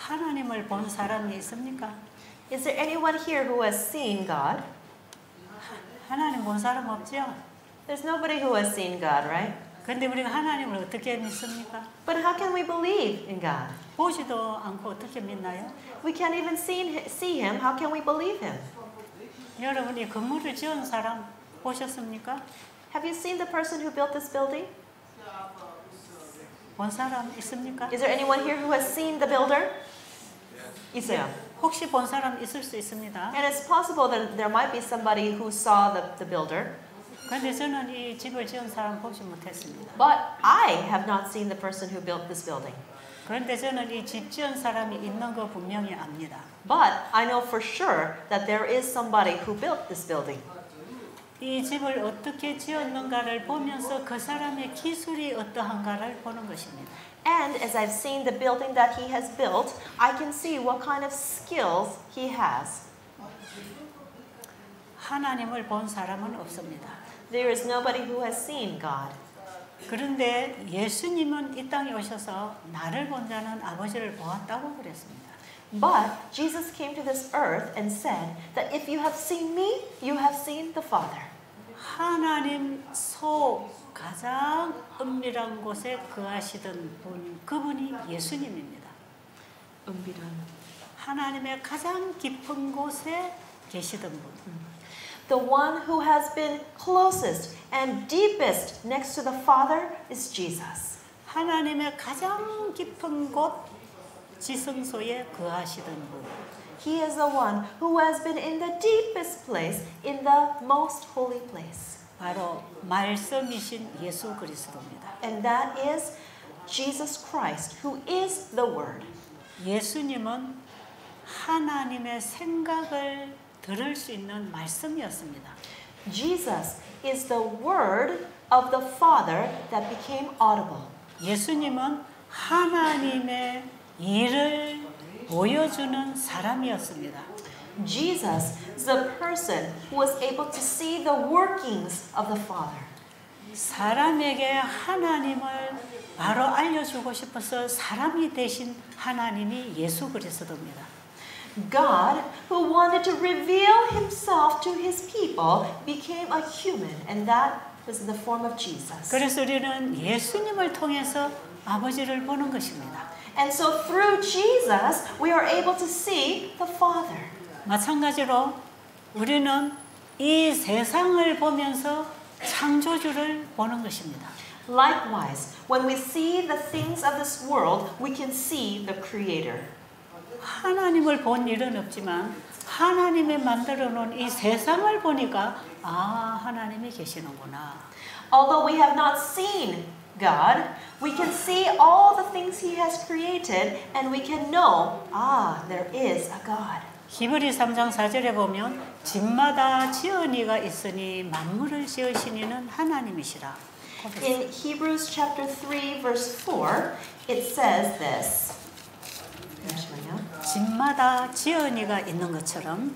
하나님을 본 사람이 있습니까? Is there anyone here who has seen God? 하나님 본 사람 없죠? There's nobody who has seen God, right? 근데 우리가 하나님을 어떻게 믿습니까? But how can we believe in God? 보지도 않고 어떻게 믿나요? We can't even see Him. How can we believe Him? 여러분 이 건물을 지은 사람 보셨습니까? Have you seen the person who built this building? 본 사람 있습니까? Is there anyone here who has seen the builder? 있어요. 혹시 본 사람 있을 수 있습니다. And it's possible that there might be somebody who saw the builder. 그런데 저는 이 집을 지은 사람 보지 못했습니다. But I have not seen the person who built this building. 그런데 저는 이 집 지은 사람이 있는 거 분명히 압니다. But I know for sure that there is somebody who built this building. 이 집을 어떻게 지었는가를 보면서 그 사람의 기술이 어떠한가를 보는 것입니다. And as I've seen the building that he has built, I can see what kind of skills he has. 하나님을 본 사람은 없습니다. There is nobody who has seen God. 그런데 예수님은 이 땅에 오셔서 나를 본 자는 아버지를 보았다고 그랬습니다. But Jesus came to this earth and said that if you have seen me, you have seen the Father. 하나님 속 가장 은밀한 곳에 거하시던 분, 그분이 예수님입니다. 하나님의 가장 깊은 곳에 계시던 분. The one who has been closest and deepest next to the Father is Jesus. 하나님의 가장 깊은 곳 지성소에 거하시던 분. He is the one who has been in the deepest place, in the most holy place. 바로 말씀이신 예수 그리스도입니다. And that is Jesus Christ, who is the Word. 예수님은 하나님의 생각을 들을 수 있는 말씀이었습니다. Jesus is the Word of the Father that became audible. 예수님은 하나님의 일을 보여주는 사람이었습니다. Jesus is the person who was able to see the workings of the Father. 사람에게 하나님을 바로 알려주고 싶어서 사람이 되신 하나님이 예수 그리스도입니다. God, who wanted to reveal himself to his people, became a human, and that was in the form of Jesus. 그래서 우리는 예수님을 통해서 아버지를 보는 것입니다. And so through Jesus, we are able to see the Father. 마찬가지로 우리는 이 세상을 보면서 창조주를 보는 것입니다. Likewise, when we see the things of this world, we can see the Creator. 하나님을 본 일은 없지만 하나님이 만들어 놓은 이 세상을 보니까 아, 하나님이 계시는구나. Although we have not seen God, we can see all the things He has created and we can know, there is a God. 히브리 3장 4절에 보면 집마다 지은이가 있으니 만물을 지으신 이는 하나님이시라. In Hebrews chapter 3 verse 4, it says this. 집마다 지은이가 있는 것처럼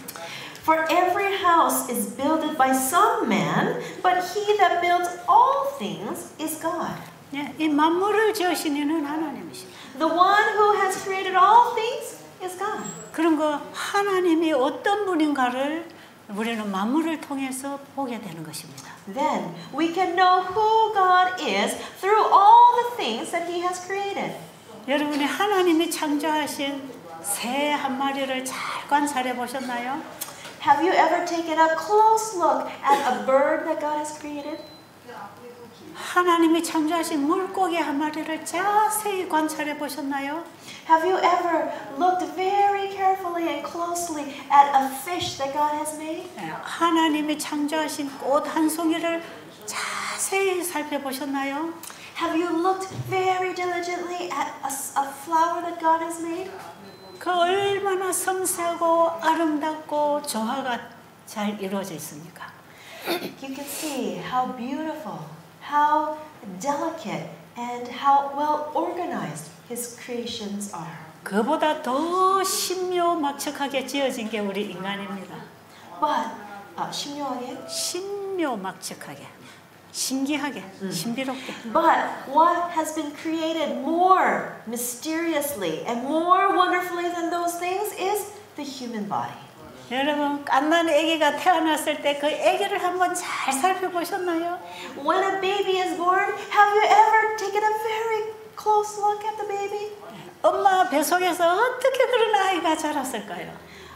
For every house is builded by some man, but he that builds all things is God. 예, 이 만물을 지으신 이는 하나님이시라. The one who has created all things is God. 그런 거 하나님이 어떤 분인가를 우리는 만물을 통해서 보게 되는 것입니다. Then we can know who God is through all the things that He has created. 여러분이 하나님이 창조하신 새 한 마리를 잘 관찰해 보셨나요? Have you ever taken a close look at a bird that God has created? 하나님이 창조하신 물고기 한 마리를 자세히 관찰해 보셨나요? Have you ever looked very carefully and closely at a fish that God has made? 하나님이 창조하신 꽃 한 송이를 자세히 살펴보셨나요? Have you looked very diligently at a flower that God has made? 그 얼마나 섬세하고 아름답고 조화가 잘 이루어져 있습니까? You can see how beautiful, how delicate, and how well organized His creations are. 그보다 더 신묘막측하게 지어진 게 우리 인간입니다. But 신묘하게? 신묘막측하게. 신기하게, 신비롭게. But what has been created more mysteriously and more wonderfully than those things is the human body. 여러분, 갓난 아기가 태어났을 때 그 아기를 한번 잘 살펴보셨나요? When a baby is born, have you ever taken a very close look at the baby? 엄마 뱃속에서 어떻게 그런 아이가 자랐을까요?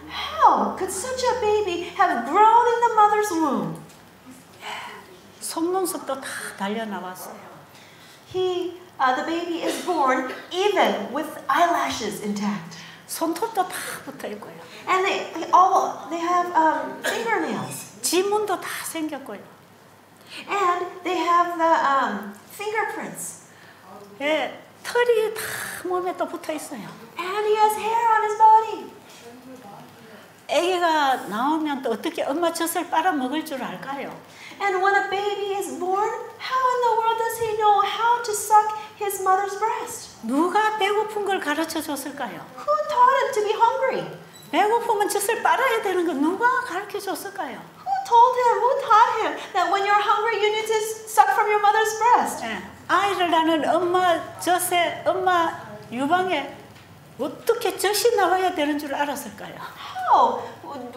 How could such a baby have grown in the mother's womb? 속눈썹도 다 달려 나왔어요. The baby is born even with eyelashes intact. 손톱도 다 붙어 있고요. And they have fingernails. 지문도 다 생겼고요. And they have the fingerprints. 예, 털이 다 몸에 또 붙어 있어요. And he has hair on his body. 아기가 나오면 또 어떻게 엄마 젖을 빨아먹을 줄 알까요? And when a baby is born, how in the world does he know how to suck his mother's breast? 누가 배고픈 걸 가르쳐 줬을까요? Who taught him to be hungry? 배고프면 젖을 빨아야 되는 거 누가 가르쳐 줬을까요? Who taught him that when you're hungry you need to suck from your mother's breast? 예, 아이를 낳는 엄마 젖에, 엄마 유방에 어떻게 젖이 나와야 되는 줄 알았을까요? How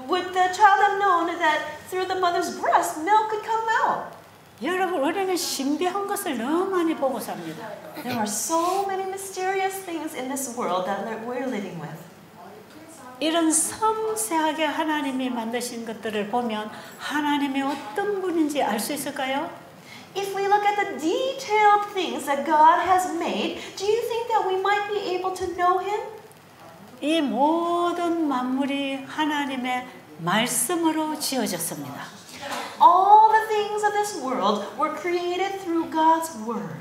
would the child have known that through the mother's breast milk could come out? 여러분, 우리는 신비한 것을 너무 많이 보고 삽니다. There are so many mysterious things in this world that we're living with. 이런 섬세하게 하나님이 만드신 것들을 보면 하나님이 어떤 분인지 알 수 있을까요? If we look at the detailed things that God has made, do you think that we might be able to know Him? 이 모든 만물이 하나님의 말씀으로 지어졌습니다. All the things of this world were created through God's Word.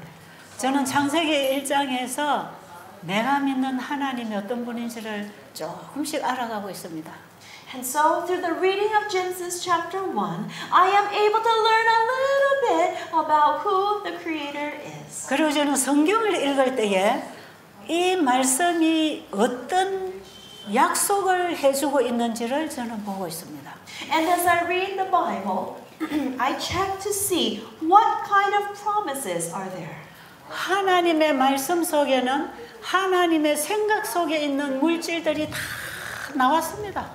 저는 창세기 1장에서 내가 믿는 하나님이 어떤 분인지를 조금씩 알아가고 있습니다. And so, through the reading of Genesis chapter 1, I am able to learn a little bit about who the Creator is. 그리고 저는 성경을 읽을 때에 이 말씀이 어떤 약속을 해주고 있는지를 저는 보고 있습니다. And as I read the Bible, I check to see what kind of promises are there. 하나님의 말씀 속에는 하나님의 생각 속에 있는 물질들이 다 나왔습니다.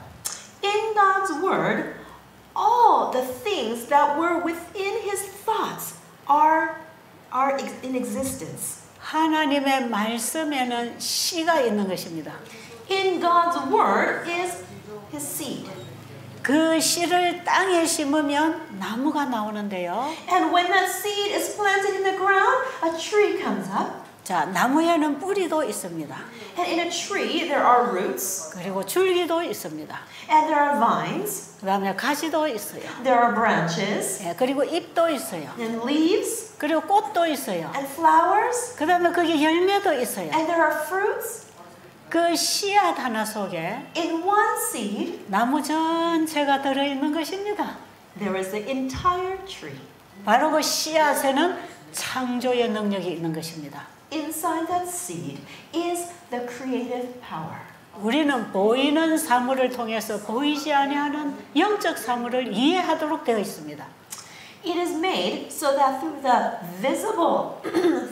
In God's Word, all the things that were within His thoughts are in existence. 하나님의 말씀에는 씨가 있는 것입니다. In God's Word is His seed. 그 씨를 땅에 심으면 나무가 나오는데요. And when that seed is planted in the ground, a tree comes up. 자, 나무에는 뿌리도 있습니다. And in a tree, there are roots. 그리고 줄기도 있습니다. And there are vines. 그다음에 가지도 있어요. There are branches. 예, 그리고 잎도 있어요. And leaves. 그리고 꽃도 있어요. And flowers. 그다음에 거기 열매도 있어요. And there are fruits. 그 씨앗 하나 속에 In one seed, 나무 전체가 들어있는 것입니다. there is the entire tree. 바로 그 씨앗에는 창조의 능력이 있는 것입니다. Inside that seed is the creative power. 우리는 보이는 사물을 통해서 보이지 아니하는 영적 사물을 이해하도록 되어 있습니다. It is made so that through the visible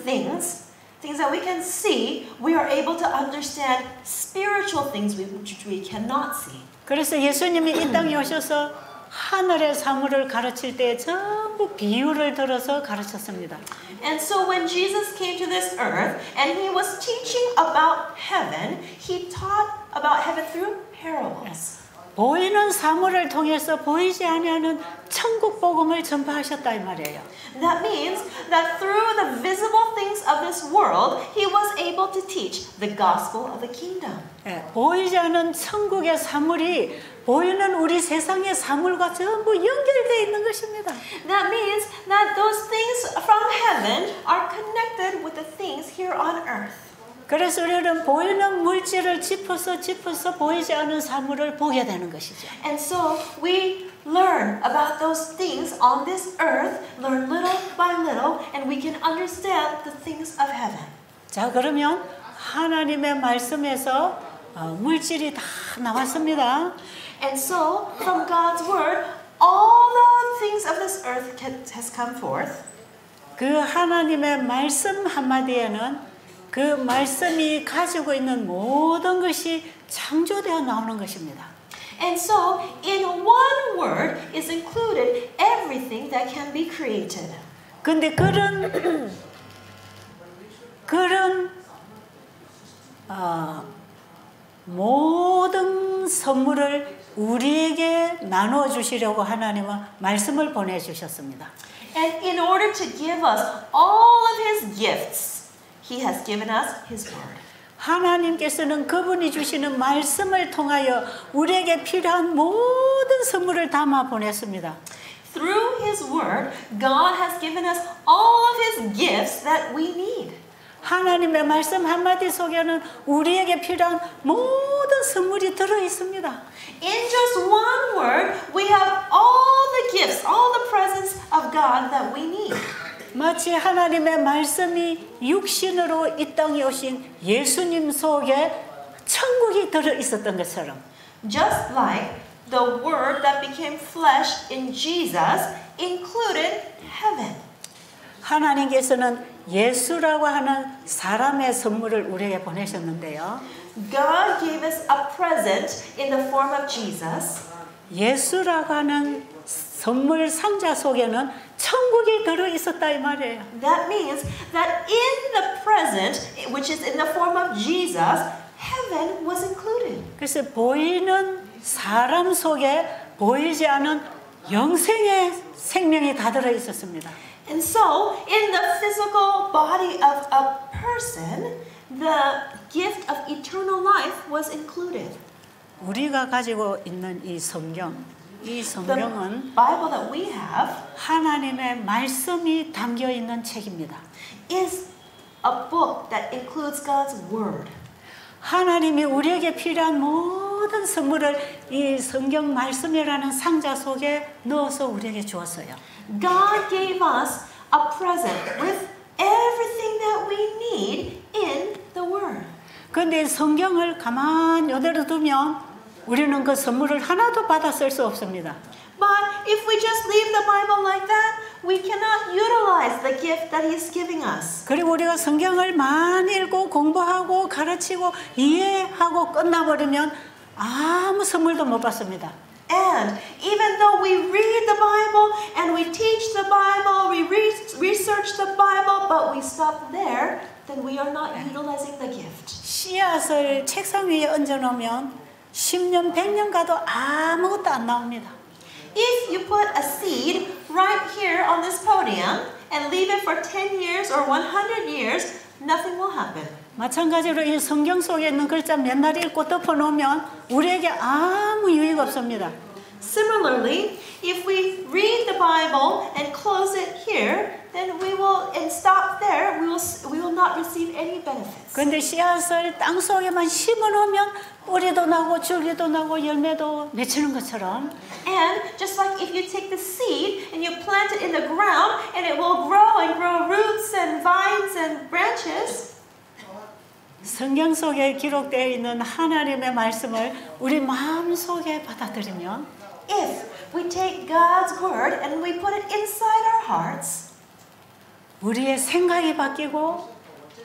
things that we can see, we are able to understand spiritual things which we cannot see. 그래서 예수님이 이 땅에 오셔서 하늘의 사물을 가르칠 때 전부 비유를 들어서 가르쳤습니다. And so when Jesus came to this earth and he was teaching about heaven, he taught about heaven through parables. 보이는 사물을 통해서 보이지 아니하는 천국 복음을 전파하셨다 이 말이에요. That means that through the visible things of this world, he was able to teach the gospel of the kingdom. 예, 보이지 않는 천국의 사물이 보이는 우리 세상의 사물과 전부 연결되어 있는 것입니다. That means that those things from heaven are connected with the things here on earth. 그래서 우리는 보이는 물질을 짚어서 보이지 않는 사물을 보게 되는 것이죠. And so we learn about those things on this earth, learn little by little, and we can understand the things of heaven. 자, 그러면 하나님의 말씀에서 물질이 다 나왔습니다. And so from God's word, all the things of this earth has come forth. 그 하나님의 말씀 한마디에는 그 말씀이 가지고 있는 모든 것이 창조되어 나오는 것입니다. And so, in one word is included everything that can be created. 근데 그런 모든 선물을 우리에게 나누어 주시려고 하나님은 말씀을 보내주셨습니다. And in order to give us all of His gifts, He has given us His word. 하나님께서는 그분이 주시는 말씀을 통하여 우리에게 필요한 모든 선물을 담아 보냈습니다. Through His word, God has given us all of His gifts that we need. 하나님의 말씀 한마디 속에는 우리에게 필요한 모든 선물이 들어 있습니다. In just one word, we have all the gifts, all the presents of God that we need. 마치 하나님의 말씀이 육신으로 이 땅에 오신 예수님 속에 천국이 들어 있었던 것처럼 Just like the word that became flesh in Jesus included heaven. 하나님께서는 예수라고 하는 사람의 선물을 우리에게 보내셨는데요. God gave us a present in the form of Jesus. 예수라고 하는 선물 상자 속에는 천국이 들어 있었다 이 말이에요. That means that in the present, which is in the form of Jesus, heaven was included. 그래서 보이는 사람 속에 보이지 않은 영생의 생명이 다 들어 있었습니다. And so, in the physical body of a person, the gift of eternal life was included. 우리가 가지고 있는 이 성경은 The Bible that we have 하나님의 말씀이 담겨 있는 책입니다. is a book that includes God's word. 하나님이 우리에게 필요한 모든 선물을 이 성경 말씀이라는 상자 속에 넣어서 우리에게 주었어요. God gave us a present with everything that we need in the word. 그런데 성경을 가만히 이대로 두면 우리는 그 선물을 하나도 받아 쓸 수 없습니다. But if we just leave the Bible like that, we cannot utilize the gift that He's giving us. 그리고 우리가 성경을 많이 읽고 공부하고 가르치고 이해하고 끝나버리면 아무 선물도 못 받습니다. And even though we read the Bible and we teach the Bible, we research the Bible, but we stop there, then we are not utilizing the gift. 씨앗을 책상 위에 얹어놓으면 10년, 100년 가도 아무것도 안 나옵니다. If you put a seed right here on this podium and leave it for 10 years or 100 years, nothing will happen. 마찬가지로 이 성경 속에 있는 글자 맨날 읽고 덮어놓으면 우리에게 아무 유익 없습니다. Similarly, if we read the Bible and close it here, then we will and stop there. We will not receive any benefits. 그런데 씨앗을 땅 속에만 심어놓으면 뿌리도 나고 줄기도 나고 열매도 맺히는 것처럼 And just like if you take the seed and you plant it in the ground, and it will grow and grow roots and vines and branches. 성경 속에 기록되어 있는 하나님의 말씀을 우리 마음속에 받아들이면 If we take God's word and we put it inside our hearts, 우리의 생각이 바뀌고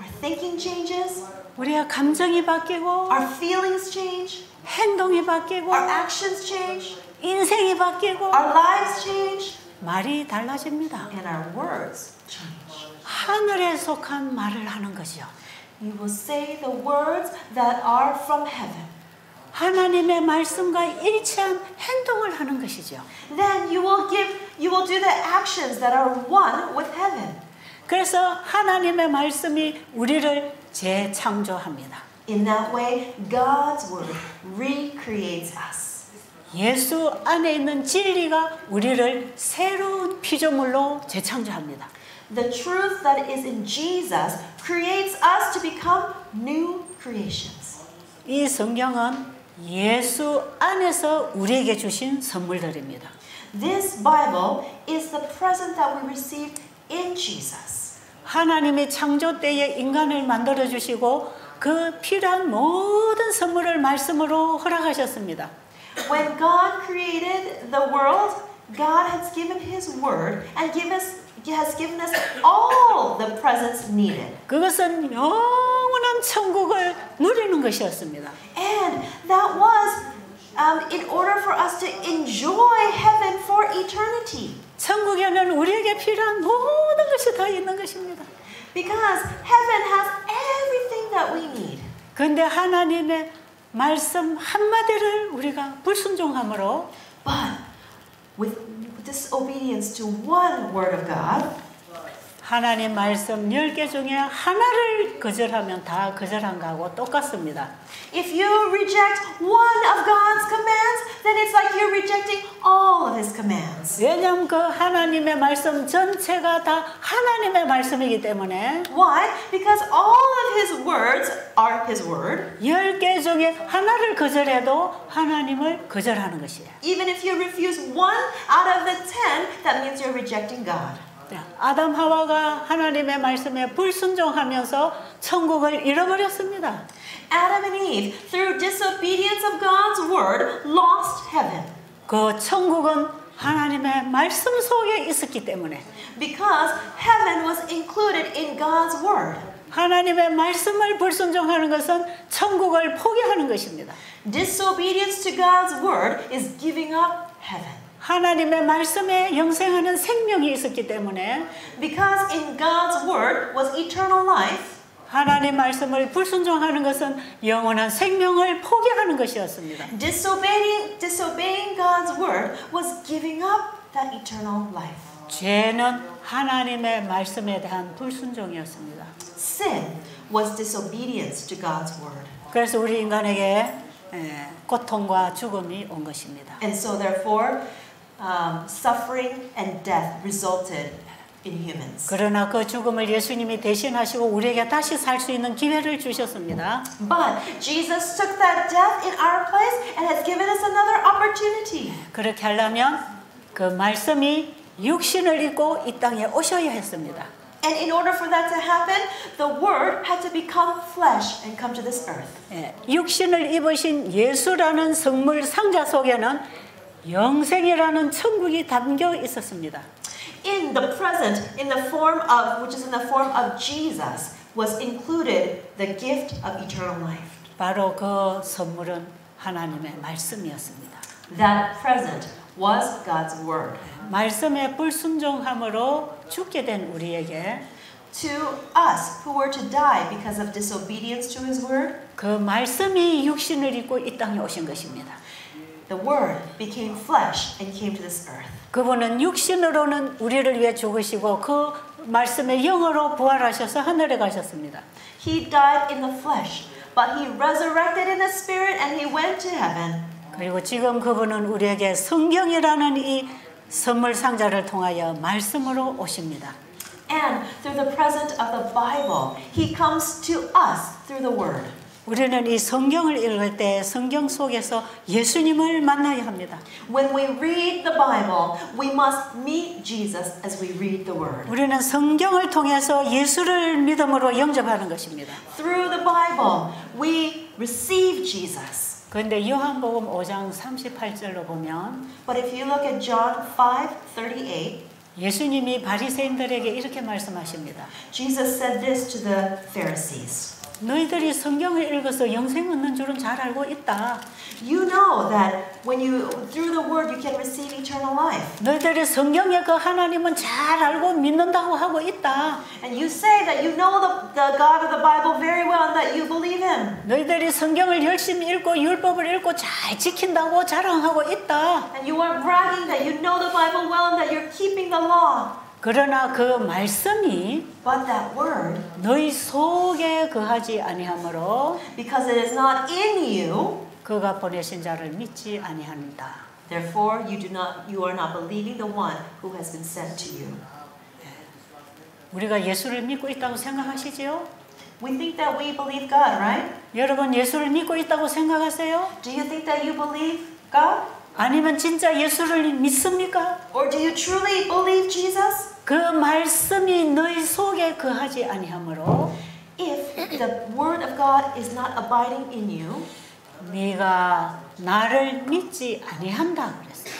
our thinking changes, 우리의 감정이 바뀌고 our feelings change, 행동이 바뀌고 our actions change, 인생이 바뀌고 our lives change, 말이 달라집니다. and our words change. 하늘에 속한 말을 하는 것이요. You will say the words that are from heaven. 하나님의 말씀과 일치한 행동을 하는 것이죠. Then you will do the actions that are one with heaven. 그래서 하나님의 말씀이 우리를 재창조합니다. In that way, God's word recreates us. 예수 안에 있는 진리가 우리를 새로운 피조물로 재창조합니다. The truth that is in Jesus creates us to become new creations. 이 성경은 예수 안에서 우리에게 주신 선물들입니다. This Bible is the present that we received in Jesus. 하나님이 창조 때에 인간을 만들어 주시고 그 필요한 모든 선물을 말씀으로 허락하셨습니다. When God created the world, God has given His word and has given us all the presents needed. 그것은 영원한 천국을 누리는 것이었습니다. And that was in order for us to enjoy heaven for eternity. 천국에는 우리에게 필요한 모든 것이 다 있는 것입니다. Because heaven has everything that we need. 그런데 하나님의 말씀 한마디를 우리가 불순종함으로 But with disobedience to one word of God, 하나님 말씀 10개 중에 하나를 거절하면 다 거절한 거하고 똑같습니다. if you reject one of God's commands, then it's like you're rejecting all of His commands. 왜냐하면 그 하나님의 말씀 전체가 다 하나님의 말씀이기 때문에 Why? Because all of His words are His word. 10개 중에 하나를 거절해도 하나님을 거절하는 것이에요. Even if you refuse one out of the 10, that means you're rejecting God. 아담 하와가 하나님의 말씀에 불순종하면서 천국을 잃어버렸습니다. Adam and Eve, through disobedience of God's word, lost heaven. 그 천국은 하나님의 말씀 속에 있었기 때문에 Because heaven was included in God's word. 하나님의 말씀을 불순종하는 것은 천국을 포기하는 것입니다. Disobedience to God's word is giving up heaven. 하나님의 말씀에 영생하는 생명이 있었기 때문에 Because in God's word was eternal life. 하나님 말씀을 불순종하는 것은 영원한 생명을 포기하는 것이었습니다. Disobeying God's word was giving up that eternal life. 죄는 하나님의 말씀에 대한 불순종이었습니다. Sin was disobedience to God's word. 그래서 우리 인간에게 고통과 죽음이 온 것입니다. And so therefore, suffering and death resulted in humans. 그러나 그 죽음을 예수님이 대신하시고 우리에게 다시 살 수 있는 기회를 주셨습니다. But Jesus took that death in our place and has given us another opportunity. 그렇게 하려면 그 말씀이 육신을 입고 이 땅에 오셔야 했습니다. And in order for that to happen, the Word had to become flesh and come to this earth. 육신을 입으신 예수라는 성물 상자 속에는 영생이라는 천국이 담겨 있었습니다. In the present, in the form of, which is in the form of Jesus, was included the gift of eternal life. 바로 그 선물은 하나님의 말씀이었습니다. That present was God's Word. 말씀에 불순종함으로 죽게 된 우리에게 To us who were to die because of disobedience to His Word, 그 말씀이 육신을 입고 이 땅에 오신 것입니다. the Word became flesh and came to this earth. 그분은 육신으로는 우리를 위해 죽으시고 그 말씀의 영으로 부활하셔서 하늘에 가셨습니다. He died in the flesh, but He resurrected in the Spirit and He went to heaven. 그리고 지금 그분은 우리에게 성경이라는 이 선물 상자를 통하여 말씀으로 오십니다. And through the present of the Bible, He comes to us through the Word. 우리는 이 성경을 읽을 때 성경 속에서 예수님을 만나야 합니다. When we read the Bible, we must meet Jesus as we read the Word. 우리는 성경을 통해서 예수를 믿음으로 영접하는 것입니다. Through the Bible, we receive Jesus. 그런데 요한복음 5장 38절로 보면 But if you look at John 5:38, 예수님이 바리새인들에게 이렇게 말씀하십니다. Jesus said this to the Pharisees. 너희들이 성경을 읽어서 영생 얻는 줄은 잘 알고 있다. You know that when you through the word you can receive eternal life. 너희들이 성경의 그 하나님은 잘 알고 믿는다고 하고 있다. And you say that you know the God of the Bible very well and that you believe Him. 너희들이 성경을 열심히 읽고 율법을 읽고 잘 지킨다고 자랑하고 있다. And you are bragging that you know the Bible well and that you're keeping the law. 그러나 그 말씀이 But that word, 너희 속에 거하지 아니하므로 because it is not in you, 그가 보내신 자를 믿지 아니한다. therefore you are not believing the one who has been sent to you. 우리가 예수를 믿고 있다고 생각하시지요? We think that we believe God, right? 여러분 예수를 믿고 있다고 생각하세요? Do you think that you believe God? 아니면 진짜 예수를 믿습니까? Or do you truly believe Jesus? 그 말씀이 너희 속에 거하지 아니하므로 If the word of God is not abiding in you, 네가 나를 믿지 아니한다 그랬어요.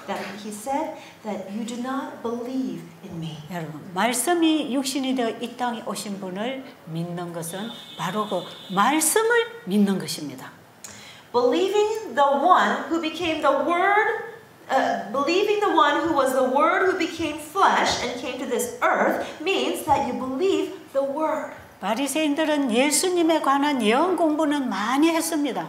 that he said that you do not believe in me. 여러분, 말씀이 육신이 되어 이 땅에 오신 분을 믿는 것은 바로 그 말씀을 믿는 것입니다. Believing the one who became the Word, believing the one who was the Word who became flesh and came to this earth means that you believe the Word. 바리새인들은 예수님에 관한 영 공부는 많이 했습니다.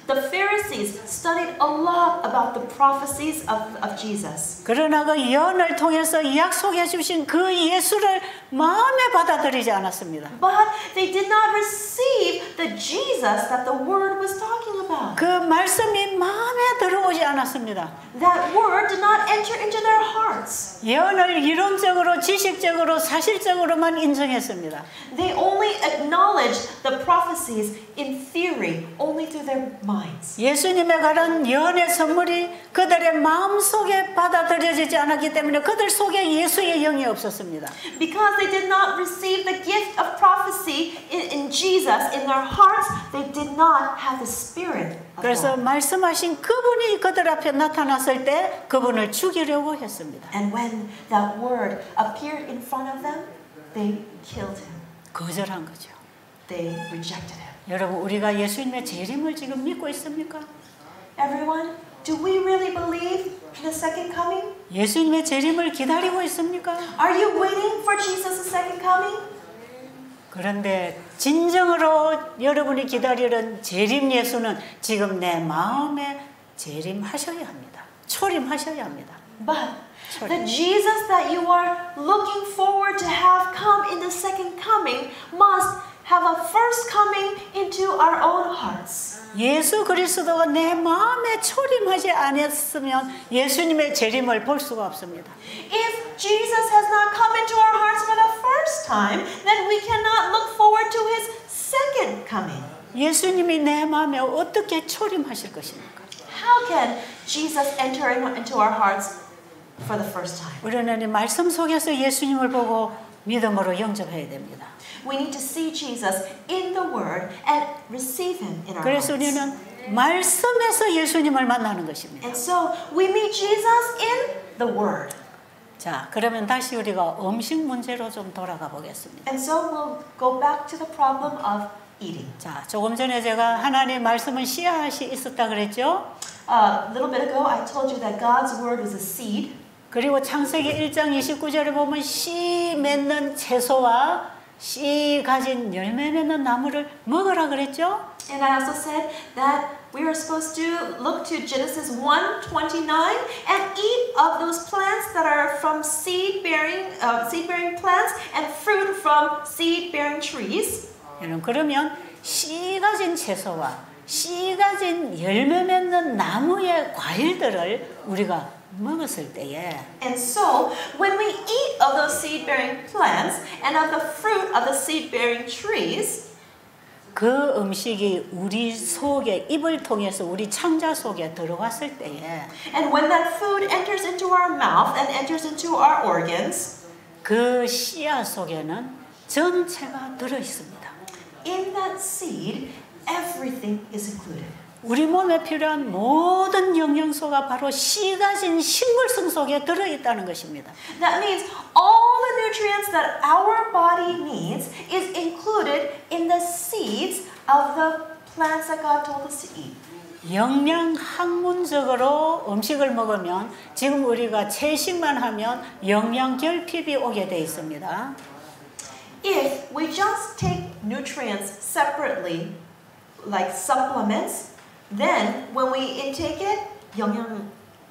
The Pharisees studied a lot about the prophecies of Jesus. 그러나 그 예언을 통해서 약속해 주신 그 예수를 마음에 받아들이지 않았습니다. But they did not receive the Jesus that the Word was talking about. 그 말씀이 마음에 들어오지 않았습니다. That Word did not enter into their hearts. 예언을 이론적으로, 지식적으로, 사실적으로만 인정했습니다. They only acknowledged the prophecies in theory, only through their minds. 예수님에 관한 예언의 선물이 그들의 마음속에 받아들여지지 않았기 때문에 그들 속에 예수의 영이 없었습니다. Because they did not receive the gift of prophecy in Jesus in their hearts, they did not have the Spirit of 그래서 God. 말씀하신 그분이 그들 앞에 나타났을 때 그분을 죽이려고 했습니다. And when that Word appeared in front of them, they killed him. 거절한 거죠. They rejected him. 여러분, 우리가 예수님의 재림을 지금 믿고 있습니까? Everyone, do we really believe in the second coming? 예수님의 재림을 기다리고 있습니까? Are you waiting for Jesus' second coming? 그런데 진정으로 여러분이 기다리는 재림 예수는 지금 내 마음에 재림하셔야 합니다. 초림하셔야 합니다. But the Jesus that you are looking forward to have come in the second coming must have a first coming into our own hearts. 예수 그리스도가 내 마음에 초림하지 않았으면 예수님의 재림을 볼 수가 없습니다. If Jesus has not come into our hearts for the first time, then we cannot look forward to his second coming. 예수님이 내 마음에 어떻게 초림하실 것입니까? How can Jesus enter into our hearts for the first time? 우리는 이 말씀 속에서 예수님을 보고 믿음으로 영접해야 됩니다. We need to see Jesus in the Word and receive him in our 그래서 hearts. 우리는 말씀에서 예수님을 만나는 것입니다. And so we meet Jesus in the Word. 자, 그러면 다시 우리가 음식 문제로 좀 돌아가 보겠습니다. And so we'll go back to the problem of eating. 자, 조금 전에 제가 하나님의 말씀은 씨앗이 있었다 그랬죠? A little bit ago, I told you that God's Word was a seed. 그리고 창세기 1장 29절에 보면 씨 맺는 채소와 씨 가진 열매 맺는 나무를 먹으라 그랬죠? And I also said that we are supposed to look to Genesis 1:29 and eat of those plants that are from seed-bearing plants and fruit from seed-bearing trees. 여러분, 그러면 씨 가진 채소와 씨 가진 열매 맺는 나무의 과일들을 우리가 먹었을 때에 And so, when we eat of those seed-bearing plants and of the fruit of the seed-bearing trees, 그 음식이 우리 속에 입을 통해서 우리 창자 속에 들어갔을 때에 and when that food enters into our mouth and enters into our organs, 그 씨앗 속에는 전체가 들어 있습니다. in that seed, everything is included. 우리 몸에 필요한 모든 영양소가 바로 씨 가진 식물성 속에 들어 있다는 것입니다. That means all the nutrients that our body needs is included in the seeds of the plants that God told us to eat. 영양 학문적으로 음식을 먹으면 지금 우리가 채식만 하면 영양 결핍이 오게 돼 있습니다. If we just take nutrients separately, like supplements, then when we intake it,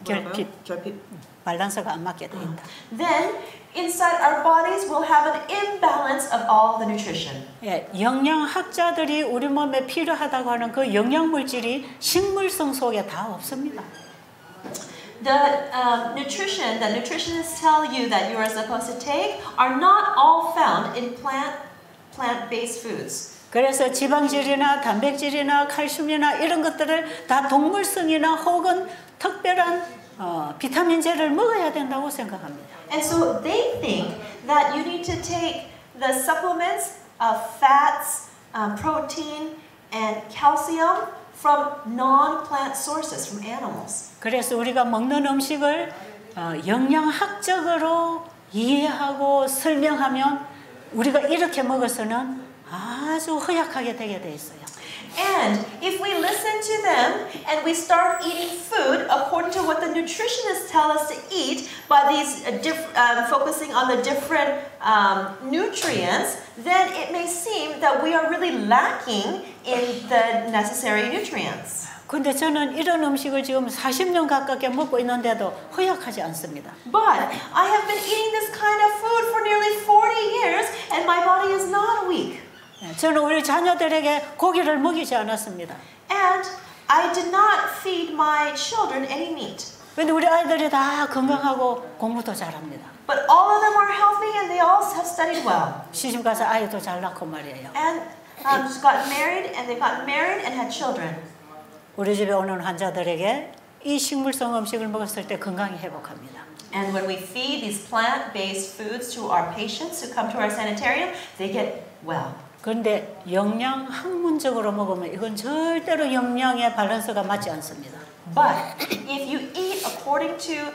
결핍. 밸런스가 안 맞게 돼 있다. then inside our bodies we'll have an imbalance of all the nutrition. 예, 영양학자들이 우리 몸에 필요하다고 하는 그 영양 물질이 식물성 속에 다 없습니다. The nutritionists tell you that you are supposed to take are not all found in plant-based foods. 그래서 지방질이나 단백질이나 칼슘이나 이런 것들을 다 동물성이나 혹은 특별한 비타민제를 먹어야 된다고 생각합니다. And so they think that you need to take the supplements of fats, protein, and calcium from non-plant sources, from animals. 그래서 우리가 먹는 음식을 영양학적으로 이해하고 설명하면 우리가 이렇게 먹어서는 아주 허약하게 되게 돼 있어요. And if we listen to them and we start eating food according to what the nutritionists tell us to eat by these focusing on the different nutrients, then it may seem that we are really lacking in the necessary nutrients. 근데 저는 이런 음식을 지금 40년 가깝게 먹고 있는데도 허약하지 않습니다. But I have been eating this kind of food for nearly 40 years and my body is not weak. 저는 우리 자녀들에게 고기를 먹이지 않았습니다. And I did not feed my children any meat. 근데 우리 아이들이 다 건강하고 공부도 잘합니다. But all of them are healthy and they all have studied well. 시집 가서 아이도 잘 낳고 말이에요. And got married and they got married and had children. 우리 집에 오는 환자들에게 이 식물성 음식을 먹었을 때 건강이 회복합니다. And when we feed these plant-based foods to our patients who come to our sanitarium, they get well. 그런데 영양 학문적으로 먹으면 이건 절대로 영양의 밸런스가 맞지 않습니다. But if you eat according to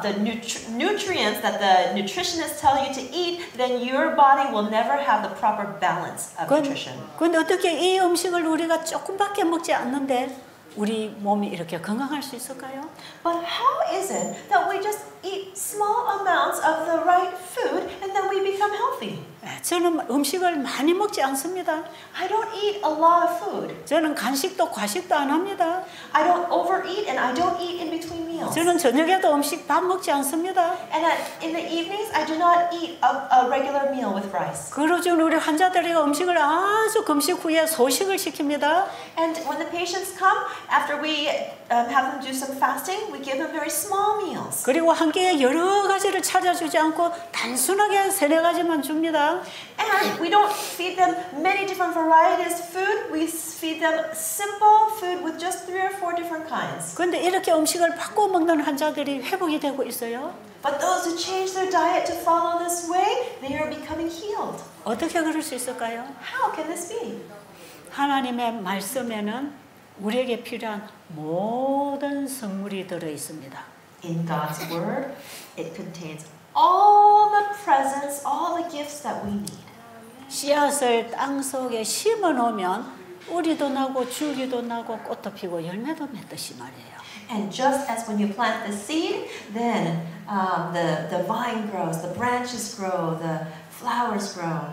the nutrients that the nutritionists tell you to eat, then your body will never have the proper balance of nutrition. 그런데 어떻게 이 음식을 우리가 조금밖에 먹지 않는데 우리 몸이 이렇게 건강할 수 있을까요? But how is it that we just eat small amounts of the right food and then we become healthy? 저는 음식을 많이 먹지 않습니다. I don't eat a lot of food. 저는 간식도 과식도 안 합니다. I don't overeat and I don't eat in between meals. 저는 저녁에도 음식 밥 먹지 않습니다. And in the evenings, I do not eat a regular meal with rice. 그러죠. 우리 환자들이 음식을 아주 금식 후에 소식을 시킵니다. And when the patients come, after we have them do some fasting, we give them very small meals. 그리고 한 끼에 여러 가지를 찾아주지 않고 단순하게 세네 가지만 줍니다. And we don't feed them many different varieties of food. We feed them simple food with just 3 or 4 different kinds. 그런데 이렇게 음식을 바꿔 먹는 환자들이 회복이 되고 있어요. But those who change their diet to follow this way, they are becoming healed. 어떻게 그럴 수 있을까요? How can this be? 하나님의 말씀에는 우리에게 필요한 모든 선물이 들어 있습니다. In God's word, it contains all the presents, all the gifts that we need. 씨앗을 땅 속에 심어 놓으면 뿌리도 나고 줄기도 나고 꽃도 피고 열매도 맺듯이 말이에요. And just as when you plant the seed, then the vine grows, the branches grow, the flowers grow.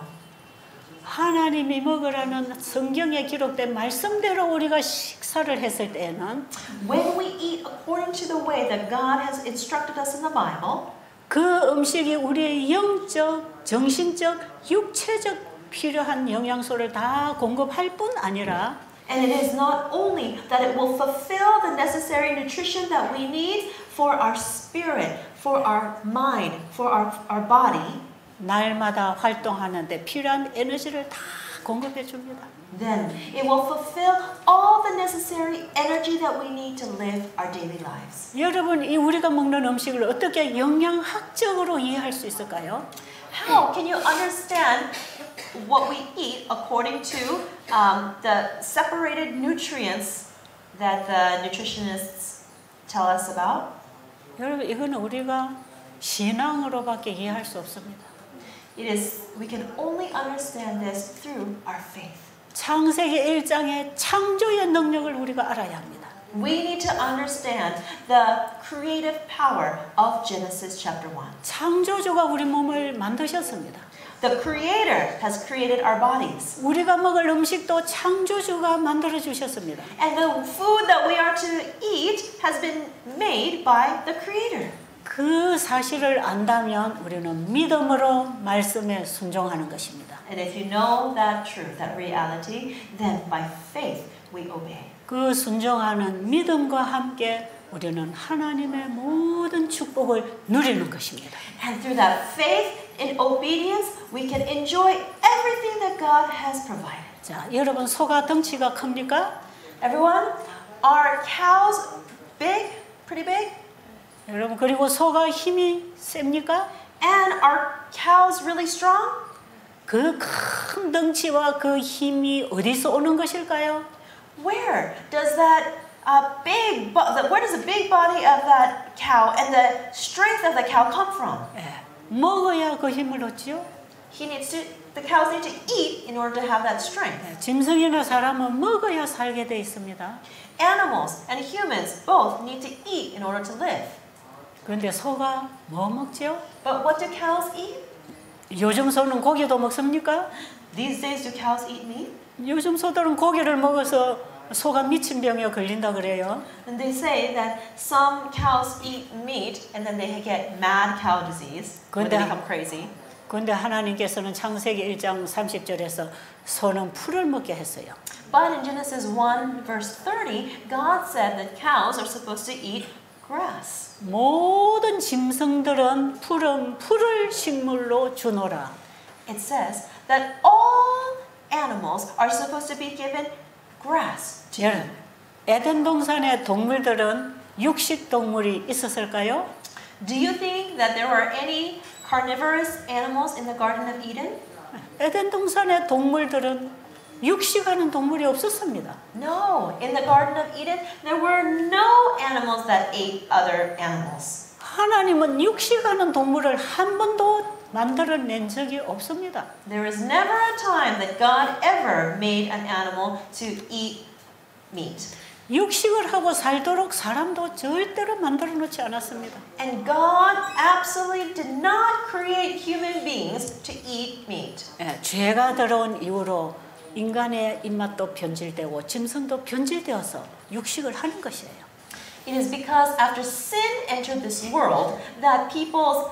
하나님이 먹으라는 성경에 기록된 말씀대로 우리가 식사를 했을 때에는 When we eat according to the way that God has instructed us in the Bible, 그 음식이 우리의 영적, 정신적, 육체적 필요한 영양소를 다 공급할 뿐 아니라 and it is not only that it will fulfill the necessary nutrition that we need for our spirit, for our mind, for our body, 날마다 활동하는데 필요한 에너지를 다 공급해 줍니다. then it will fulfill all the necessary energy that we need to live our daily lives. 여러분, 이 우리가 먹는 음식을 어떻게 영양학적으로 이해할 수 있을까요? How can you understand what we eat according to the separated nutrients that the nutritionists tell us about? 여러분, 이거는 우리가 신앙으로밖에 이해할 수 없습니다. We can only understand this through our faith. 창세기 1장의 창조의 능력을 우리가 알아야 합니다. We need to understand the creative power of Genesis chapter 1. 창조주가 우리 몸을 만드셨습니다. The Creator has created our bodies. 우리가 먹을 음식도 창조주가 만들어 주셨습니다. And the food that we are to eat has been made by the Creator. 그 사실을 안다면 우리는 믿음으로 말씀에 순종하는 것입니다. And if you know that truth, that reality, then by faith we obey. 그 순종하는 믿음과 함께 우리는 하나님의 모든 축복을 누리는 것입니다. And through that faith in obedience, we can enjoy everything that God has provided. 자, 여러분 소가 덩치가 큽니까? Everyone, are cows big? Pretty big? 여러분 그리고 소가 힘이 셉니까? And are cows really strong? 그 큰 덩치와 그 힘이 어디서 오는 것일까요? where does where does the big body of that cow and the strength of the cow come from? 예, 먹어야 그 힘을 얻지요. The cows need to eat in order to have that strength. 예, 짐승이나 사람은 먹어야 살게 돼 있습니다. Animals and humans both need to eat in order to live. 그런데 소가 뭐 먹지요? But what do cows eat? 요즘 소는 고기도 먹습니까? These days, do cows eat meat? 요즘 소들은 고기를 먹어서 소가 미친 병에 걸린다 그래요. And they say that some cows eat meat and then they get mad cow disease when they become crazy. 그런데 하나님께서는 창세기 1장 30절에서 소는 풀을 먹게 했어요. But in Genesis 1 verse 30, God said that cows are supposed to eat grass. 모든 짐승들은 풀을 식물로 주노라. It says that all animals are supposed to be given grass. 여러분, 에덴 동산의 동물들은 육식 동물이 있었을까요? Do you think that there were any carnivorous animals in the Garden of Eden? 에덴 동산의 동물들은 육식하는 동물이 없었습니다. No, in the Garden of Eden, there were no animals that ate other animals. 하나님은 육식하는 동물을 한 번도 만들어낸 적이 없습니다. There is never a time that God ever made an animal to eat meat. 육식을 하고 살도록 사람도 절대로 만들어 놓지 않았습니다. And God absolutely did not create human beings to eat meat. 예, 죄가 들어온 이후로 인간의 입맛도 변질되고 짐승도 변질되어서 육식을 하는 것이에요. It is because after sin entered this world that people's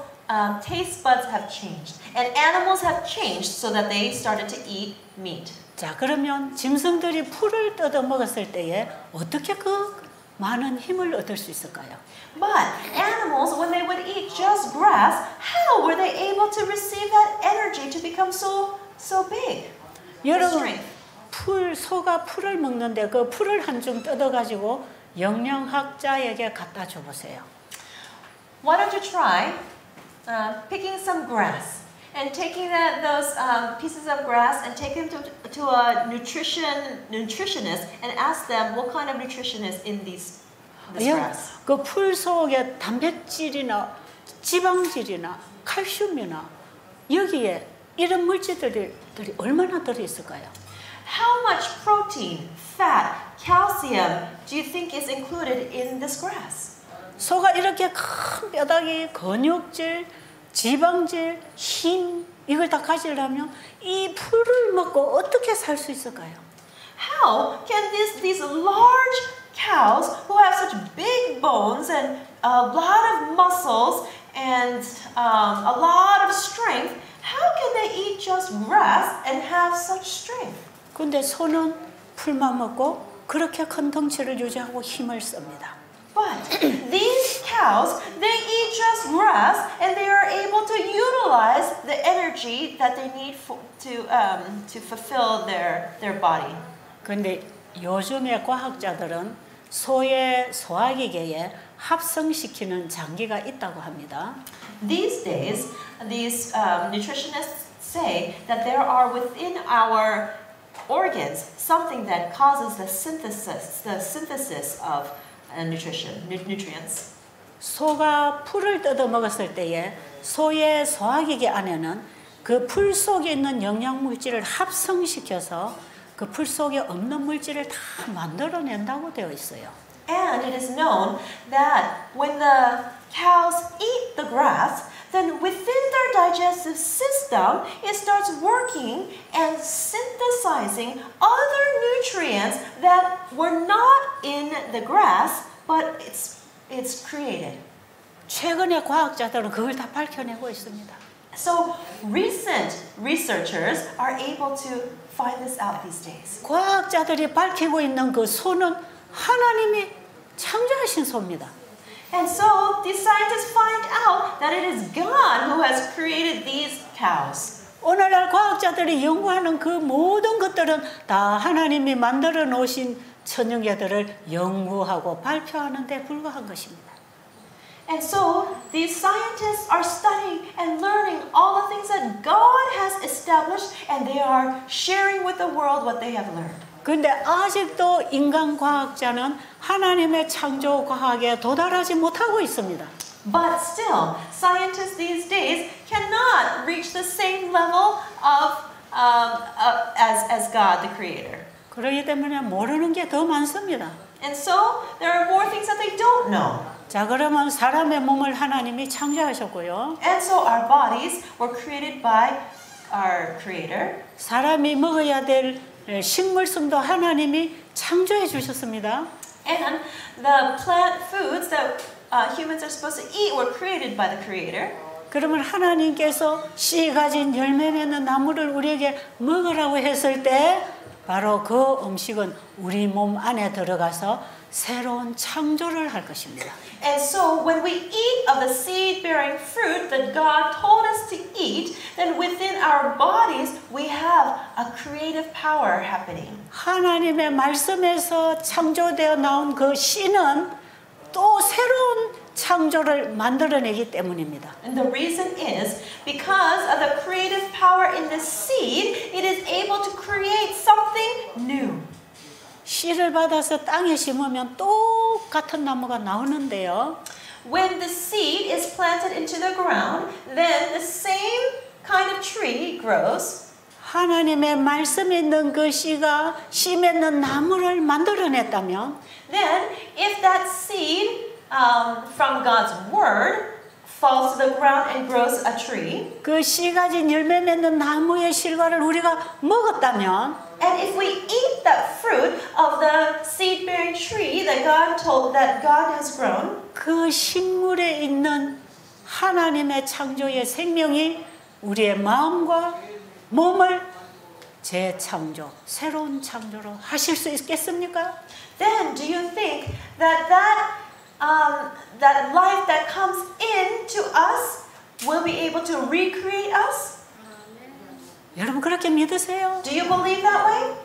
taste buds have changed and animals have changed so that they started to eat meat. 자, 그러면 짐승들이 풀을 뜯어 먹었을 때에 어떻게 그 많은 힘을 얻을 수 있을까요? But animals, when they would eat just grass, how were they able to receive that energy to become so big? 여러분, 소가 풀을 먹는데 그 풀을 한 줌 뜯어가지고 영양학자에게 갖다 줘보세요. Why don't you try picking some grass and taking those pieces of grass and take them to a nutritionist and ask them what kind of nutrition is in this grass. 그 풀 속에 단백질이나 지방질이나 칼슘이나 여기에 이런 물질들이 얼마나 들어있을까요? How much protein, fat, calcium do you think is included in this grass? 소가 이렇게 큰 뼈다귀, 근육질, 지방질, 힘 이걸 다 가지려면 이 풀을 먹고 어떻게 살 수 있을까요? How can these large cows who have such big bones and a lot of muscles and a lot of strength, how can they eat just grass and have such strength? 근데 소는 풀만 먹고 그렇게 큰 덩치를 유지하고 힘을 씁니다. But these cows, they eat just grass and they are able to utilize the energy that they need to fulfill their body. 근데 요즘의 과학자들은 소의 소화기계에 합성시키는 장기가 있다고 합니다. These days, these nutritionists say that there are within our organs something that causes the synthesis of nutrients. 소가 풀을 뜯어 먹었을 때에 소의 소화기계 안에는 그 풀 속에 있는 영양 물질을 합성시켜서 그 풀 속에 없는 물질을 다 만들어낸다고 되어 있어요. And it is known that when the cows eat the grass, then within their digestive system, it starts working and synthesizing other nutrients that were not in the grass, but it's created. 최근에 과학자들은 그걸 다 밝혀내고 있습니다. So recent researchers are able to find this out these days. 과학자들이 밝히고 있는 그 소는 하나님이 창조하신 소입니다. And so the scientists find out that it is God who has created these cows. 오늘날 과학자들이 연구하는 그 모든 것들은 다 하나님이 만들어 놓으신 천연계들을 연구하고 발표하는 데 불과한 것입니다. And so these scientists are studying and learning all the things that God has established and they are sharing with the world what they have learned. 근데 아직도 인간 과학자는 하나님의 창조 과학에 도달하지 못하고 있습니다. But still, scientists these days cannot reach the same level of as God, the Creator. 그렇기 때문에 모르는 게 더 많습니다. And so there are more things that they don't know. 자, 그러면 사람의 몸을 하나님이 창조하셨고요. And so our bodies were created by our Creator. 사람이 먹어야 될 식물성도 하나님이 창조해 주셨습니다. And the plant foods that humans are supposed to eat were created by the Creator. 그러면 하나님께서 씨 가진 열매 맺는 나무를 우리에게 먹으라고 했을 때 바로 그 음식은 우리 몸 안에 들어가서 새로운 창조를 할 것입니다. And so when we eat of the seed-bearing fruit that God told us to eat, then within our bodies we have a creative power happening. 하나님의 말씀에서 창조되어 나온 그 씨는 또 새로운 창조를 만들어내기 때문입니다. And the reason is because of the creative power in the seed, it is able to create something new. 씨를 받아서 땅에 심으면 똑같은 나무가 나오는데요. When the seed is planted into the ground, then the same kind of tree grows. 하나님의 말씀에 있는 그 씨가 씨 맺는 나무를 만들어냈다면 Then, if that seed from God's word falls to the ground and grows a tree, 그 씨 가진 열매 맺는 나무의 실과를 우리가 먹었다면 and if we eat that fruit of the seed-bearing tree that God has grown, 그 식물에 있는 하나님의 창조의 생명이 우리의 마음과 몸을 재창조, 새로운 창조로 하실 수 있겠습니까? then do you think that life that comes into us will be able to recreate us? 여러분 그렇게 믿으세요? Do you believe that way?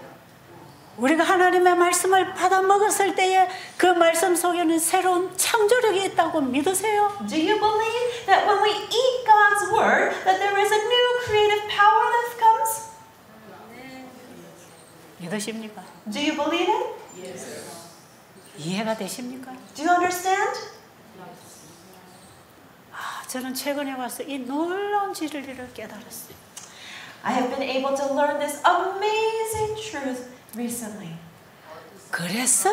우리가 하나님의 말씀을 받아 먹었을 때에 그 말씀 속에는 새로운 창조력이 있다고 믿으세요? Do you believe that when we eat God's word, that there is a new creative power that comes? 믿으십니까? Do you believe it? 이해가 되십니까? Do you understand? 저는 최근에 와서 이 놀라운 진리를 깨달았어요. I have been able to learn this amazing truth recently. 그래서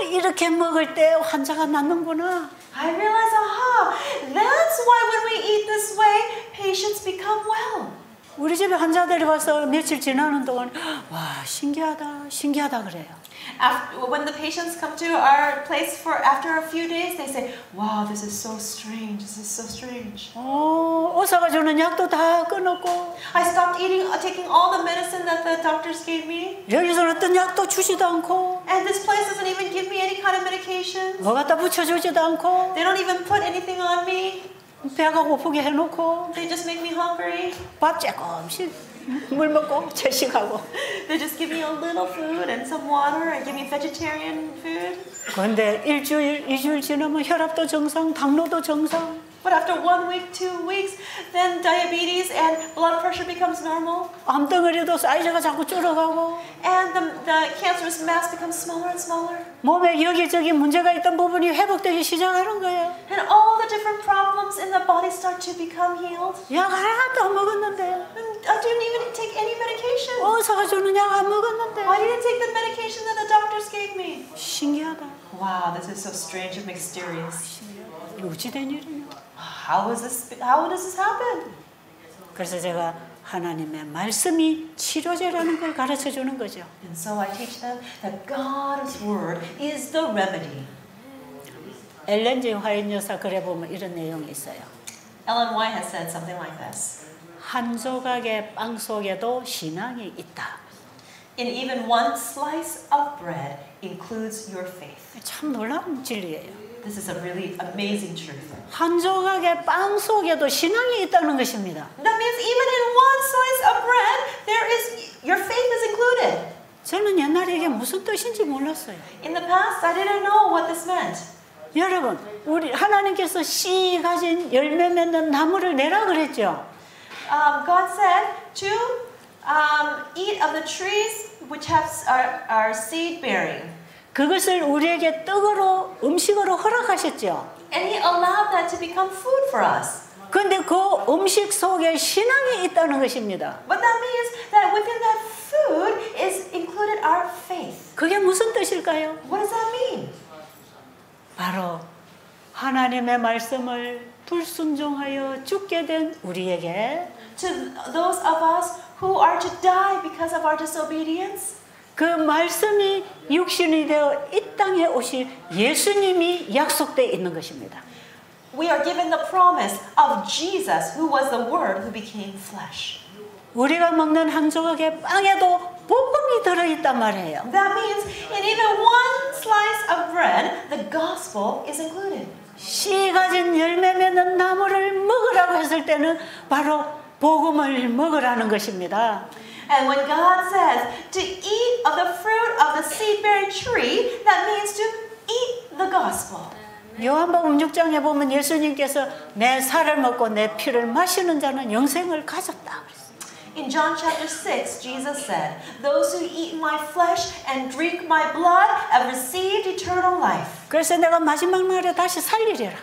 이렇게 먹을 때 환자가 낫는구나. I realize, that's why when we eat this way, patients become well. 우리 집에 환자들이 와서 며칠 지나는 동안 와 신기하다 그래요. When the patients come to our place after a few days, they say, "Wow, this is so strange. This is so strange." 의사가 주는 약도 다 끊었고 I stopped taking all the medicine that the doctors gave me, 여기서는 어떤 약도 주지도 않고 and this place doesn't even give me any kind of medication. 뭐 갖다 붙여주지도 않고 They don't even put anything on me. 배가 고프게 해놓고 They just make me hungry. 밥 조금씩 물 먹고 채식하고. They just give me a little food and some water and give me vegetarian food. 그런데 일주일, 2주일 지나면 혈압도 정상, 당뇨도 정상. But after 1 week, 2 weeks, then diabetes and blood pressure becomes normal. 암덩어리도 사이즈가 자꾸 줄어가고. And the cancerous mass becomes smaller and smaller. 몸에 여기저기 문제가 있던 부분이 회복되기 시작하는 거예요. And all the different problems in the body start to become healed. 약 하나도 안 먹었는데. And I didn't even take any medication. 의사가 주는 약 안 먹었는데. I didn't take the medication that the doctors gave me. 신기하다. Wow, this is so strange and mysterious. 이게 어찌된 일이냐. How does this happen? 그래서 제가 하나님의 말씀이 치료제라는 걸 가르쳐 주는 거죠. And so I teach them that God's word is the remedy. 엘렌 G. 화이트 여사 글에 보면 이런 내용이 있어요. Ellen White has said something like this. 한 조각의 빵 속에도 신앙이 있다. In even one slice of bread includes your faith. 참 놀라운 진리예요. This is a really amazing truth. 한 조각의 빵 속에도 신앙이 있다는 것입니다. That means even in one slice of bread, your faith is included. 저는 옛날에 이게 무슨 뜻인지 몰랐어요. In the past, I didn't know what this meant. 여러분, 우리 하나님께서 씨 가진 열매 맺는 나무를 내라 그랬죠. God said to eat of the trees which are seed bearing. 그것을 우리에게 떡으로 음식으로 허락하셨죠. And He allowed that to become food for us. 그런데 그 음식 속에 신앙이 있다는 것입니다. But that means that within that food is included our faith. 그게 무슨 뜻일까요? What does that mean? 바로 하나님의 말씀을 불순종하여 죽게 된 우리에게 To those of us who are to die because of our disobedience, 그 말씀이 육신이 되어 이 땅에 오실 예수님이 약속되어 있는 것입니다. we are given the promise of Jesus, who was the Word who became flesh. 우리가 먹는 한 조각의 빵에도 복음이 들어있단 말이에요. That means in even one slice of bread, the gospel is included. 씨 가진 열매 맺는 나무를 먹으라고 했을 때는 바로 복음을 먹으라는 것입니다. And when God says to eat of the fruit of the seed-bearing tree, that means to eat the gospel. 요한복음 6장에 보면 예수님께서 내 살을 먹고 내 피를 마시는 자는 영생을 가졌다. In John chapter 6, Jesus said, "Those who eat my flesh and drink my blood have received eternal life. 그래서 내가 마지막 날에 다시 살리리라.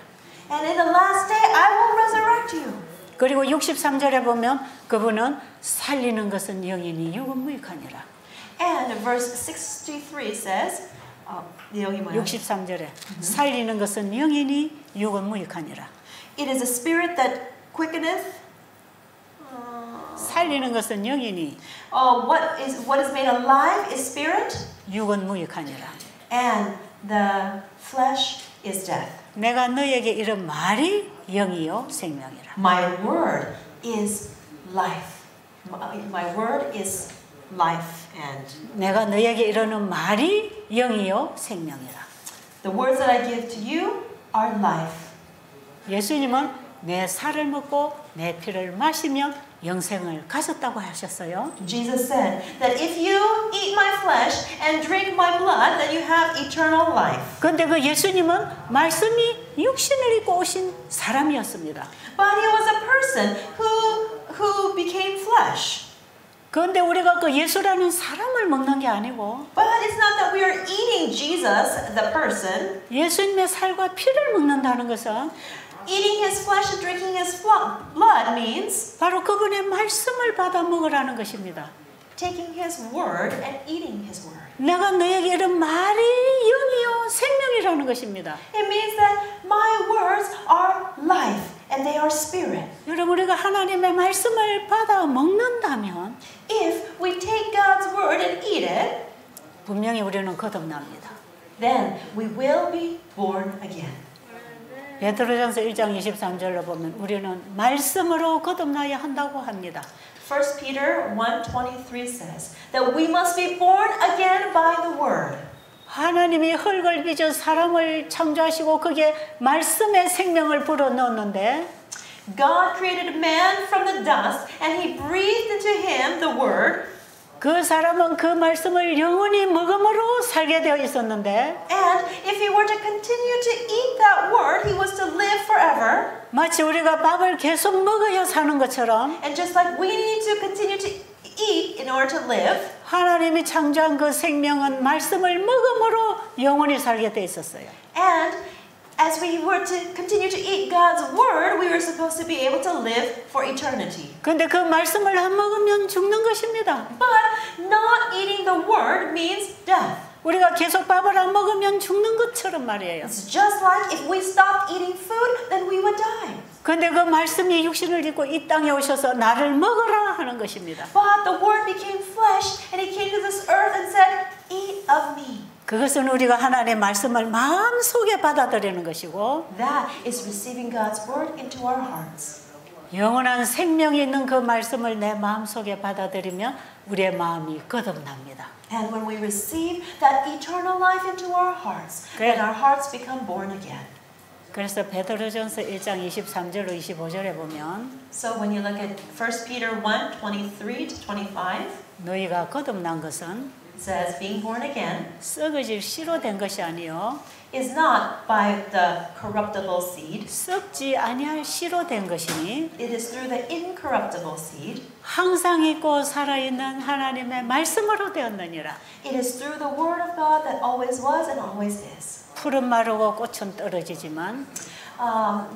And in the last day, I will resurrect you." 그리고 63절에 보면 그분은 살리는 것은 영이니 육은 무익하니라. And verse 63 says, 여기 뭐야? 63절에 살리는 것은 영이니 육은 무익하니라. It is a spirit that quickeneth. 살리는 것은 영이니 What is made alive is spirit, 육은 무익하니라. and the flesh is death. 내가 너에게 이런 말이 영이요 생명이라. My word is life. My word is life, and 내가 너에게 이러는 말이 영이요 생명이라. the words that I give to you are life. 예수님은 내 살을 먹고 내 피를 마시면 영생을 가졌다고 하셨어요. Jesus said that if you eat my flesh and drink my blood, then you have eternal life. 그런데 그 예수님은 말씀이 육신을 입고 오신 사람이었습니다. But he was a person who became flesh. 그런데 우리가 그 예수라는 사람을 먹는 게 아니고 But it's not that we are eating Jesus, the person. 예수님의 살과 피를 먹는다는 것은 Eating his flesh and drinking his blood means 바로 그분의 말씀을 받아 먹으라는 것입니다. taking his word and eating his word. 내가 너에게 이런 말이 영이요 생명이라는 것입니다. It means that my words are life and they are spirit. 여러분 우리가 하나님의 말씀을 받아 먹는다면 If we take God's word and eat it, 분명히 우리는 거듭납니다. then we will be born again. 베드로전서 1장 23절로 보면 우리는 말씀으로 거듭나야 한다고 합니다. 1 Peter 1:23 says that we must be born again by the word. 하나님이 흙을 빚어 사람을 창조하시고 거기에 말씀의 생명을 불어넣었는데 God created man from the dust and he breathed into him the word. 그 사람은 그 말씀을 영원히 먹음으로 살게 되어 있었는데 And if he were to continue to eat that word, he was to live forever. 마치 우리가 밥을 계속 먹어야 사는 것처럼 And just like we need to continue to eat in order to live, 하나님이 창조한 그 생명은 말씀을 먹음으로 영원히 살게 되어 있었어요. and as we were to continue to eat God's word, we were supposed to be able to live for eternity. 그런데 그 말씀을 안 먹으면 죽는 것입니다. But not eating the word means death. 우리가 계속 밥을 안 먹으면 죽는 것처럼 말이에요. It's just like if we stopped eating food, then we would die. 그런데 그 말씀이 육신을 입고 이 땅에 오셔서 나를 먹으라 하는 것입니다. But the word became flesh and he came to this earth and said, "Eat of me." 그것은 우리가 하나님의 말씀을 마음속에 받아들이는 것이고 That is receiving God's word into our hearts. 영원한 생명이 있는 그 말씀을 내 마음속에 받아들이면 우리의 마음이 거듭납니다. And when we receive that eternal life into our hearts, then our hearts become born again. 그래서 베드로전서 1장 23절로 25절에 보면 So when you look at 1 Peter 1:23 to 25, 너희가 거듭난 것은 it says being born again 썩어질 씨로 된 것이 아니요 is not by the corruptible seed. 썩지 아니할 씨로 된 것이니 It is through the incorruptible seed. 항상 있고 살아있는 하나님의 말씀으로 되었느니라. It is through the word of God that always was and always is. 풀은 마르고 꽃은 떨어지지만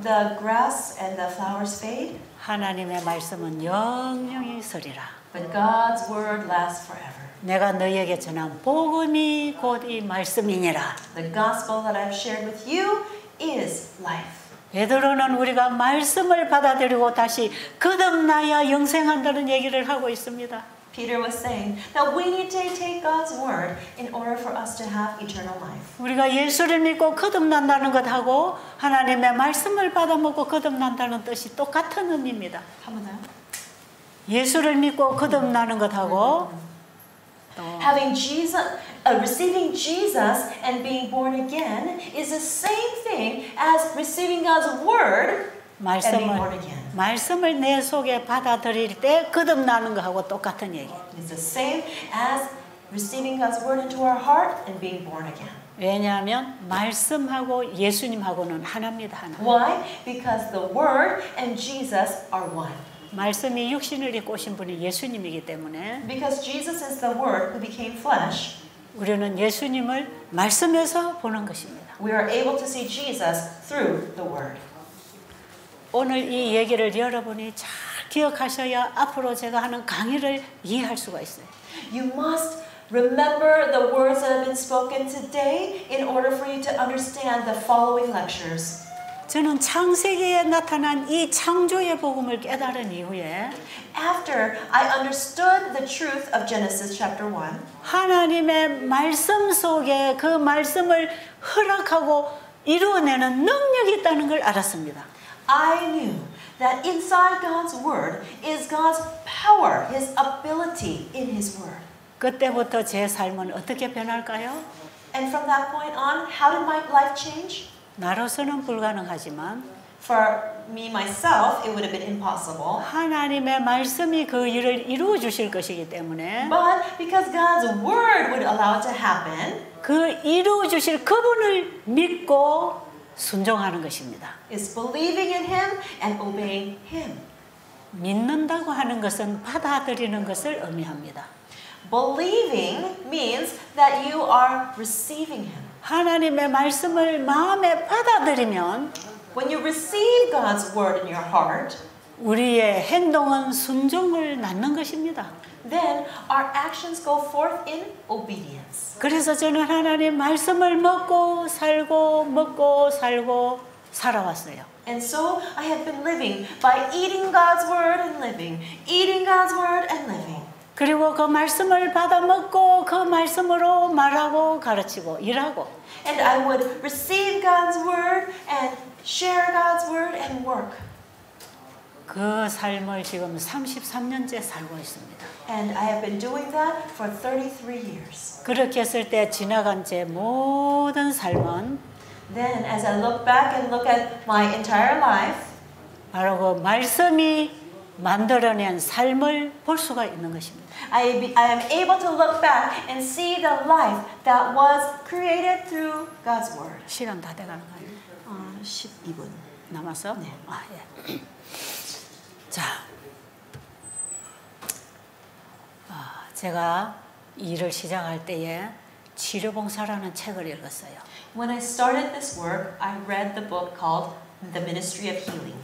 The grass and the flowers fade, 하나님의 말씀은 영영히 서리라. but God's word lasts forever. 내가 너희에게 전한 복음이 곧 이 말씀이니라. The gospel that I've shared with you is life. 베드로는 우리가 말씀을 받아들이고 다시 거듭나야 영생한다는 얘기를 하고 있습니다. Peter was saying that we need to take God's word in order for us to have eternal life. 우리가 예수를 믿고 거듭난다는 것하고 하나님의 말씀을 받아먹고 거듭난다는 뜻이 똑같은 의미입니다. 한번요. 예수를 믿고 거듭나는 것하고 Having Jesus, receiving Jesus and being born again is the same thing as receiving God's word and being born again. 말씀을 내 속에 받아들일 때 거듭나는 것하고 똑같은 얘기. It's the same as receiving God's word into our heart and being born again. 왜냐하면 말씀하고 예수님하고는 하나입니다. 하나. Why? Because the word and Jesus are one. 말씀이 육신을 입고 오신 분이 예수님이기 때문에 Because Jesus is the word who became flesh, 우리는 예수님을 말씀에서 보는 것입니다. we are able to see Jesus through the word. 오늘 이 얘기를 여러분이 잘 기억하셔야 앞으로 제가 하는 강의를 이해할 수가 있어요. You must remember the words that have been spoken today in order for you to understand the following lectures. 저는 창세기에 나타난 이 창조의 복음을 깨달은 이후에 After I understood the truth of Genesis chapter 1, 하나님의 말씀 속에 그 말씀을 허락하고 이루어내는 능력이 있다는 걸 알았습니다. I knew that inside God's word is God's power, His ability in His word. 그때부터 제 삶은 어떻게 변할까요? And from that point on, how did my life change? 나로서는 불가능하지만 For me, myself, it would have been impossible. 하나님의 말씀이 그 일을 이루어 주실 것이기 때문에 But because God's word would allow it to happen, 그 이루어 주실 그분을 믿고 순종하는 것입니다. is believing in Him and obeying Him. 믿는다고 하는 것은 받아들이는 것을 의미합니다. Believing means that you are receiving Him. 하나님의 말씀을 마음에 받아들이면 When you receive God's word in your heart, 우리의 행동은 순종을 낳는 것입니다. then our actions go forth in obedience. 그래서 저는 하나님 말씀을 먹고 살고 살아왔어요. And so I have been living by eating God's word and living, eating God's word and living. 그리고 그 말씀을 받아 먹고 그 말씀으로 말하고 가르치고 일하고 And I would receive God's word and share God's word and work. 그 삶을 지금 33년째 살고 있습니다. And I have been doing that for 33 years. 그렇게 했을 때 지나간 제 모든 삶은 Then as I look back and look at my entire life, 바로 그 말씀이 만들어낸 삶을 볼 수가 있는 것입니다. I am able to look back and see the life that was created through God's word. 시간 다 돼가는 거 아니에요? 12분. 남았어? 네. 아, 예. 자, 제가 일을 시작할 때에 치료봉사라는 책을 읽었어요. When I started this work, I read the book called The Ministry of Healing.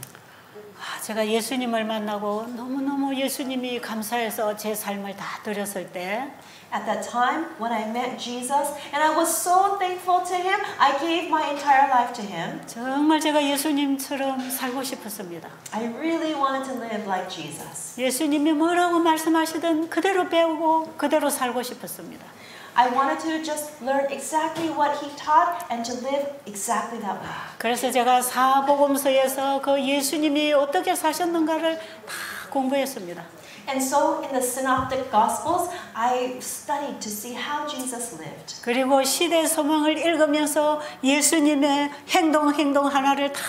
제가 예수님을 만나고 너무너무 예수님이 감사해서 제 삶을 다 드렸을 때 At that time, when I met Jesus, and I was so thankful to Him, I gave my entire life to Him. 정말 제가 예수님처럼 살고 싶었습니다. I really wanted to live like Jesus. 예수님이 뭐라고 말씀하시든 그대로 배우고 그대로 살고 싶었습니다. I wanted to just learn exactly what He taught and to live exactly that way. 그래서 제가 사복음서에서 그 예수님이 어떻게 사셨는가를 다 공부했습니다. And so in the Synoptic Gospels, I studied to see how Jesus lived. 그리고 시대 소망을 읽으면서 예수님의 행동 하나를 다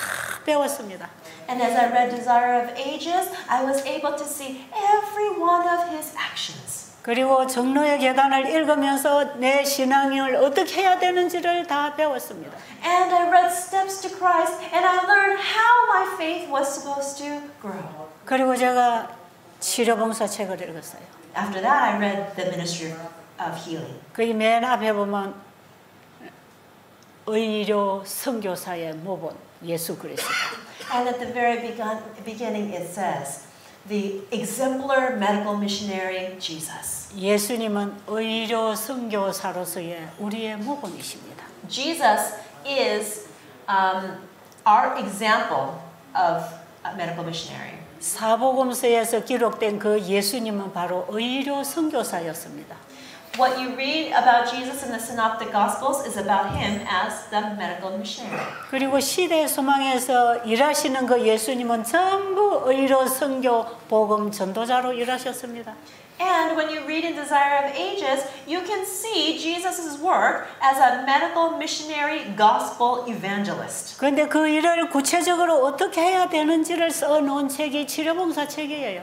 배웠습니다. And as I read Desire of Ages, I was able to see every one of His actions. 그리고 정로의 계단을 읽으면서 내 신앙을 어떻게 해야 되는지를 다 배웠습니다. And I read Steps to Christ and I learned how my faith was supposed to grow. 그리고 제가 치료봉사 책을 읽었어요. After that, I read the Ministry of Healing. 거기 맨 앞에 보면 의료 선교사의 모본 예수 그리스도. And at the very beginning it says, the exemplar medical missionary Jesus. 예수님은 의료 선교사로서의 우리의 모본이십니다. Jesus is our example of a medical missionary. 사복음서에서 기록된 그 예수님은 바로 의료 선교사였습니다. What you read about Jesus in the Synoptic Gospels is about him as the medical missionary. 그리고 시대 소망에서 일하시는 그 예수님은 전부 의료 선교 복음 전도자로 일하셨습니다. And when you read in Desire of Ages, you can see Jesus' work as a medical missionary gospel evangelist. 그런데 그 일을 구체적으로 어떻게 해야 되는지를 써놓은 책이 치료봉사 책이에요.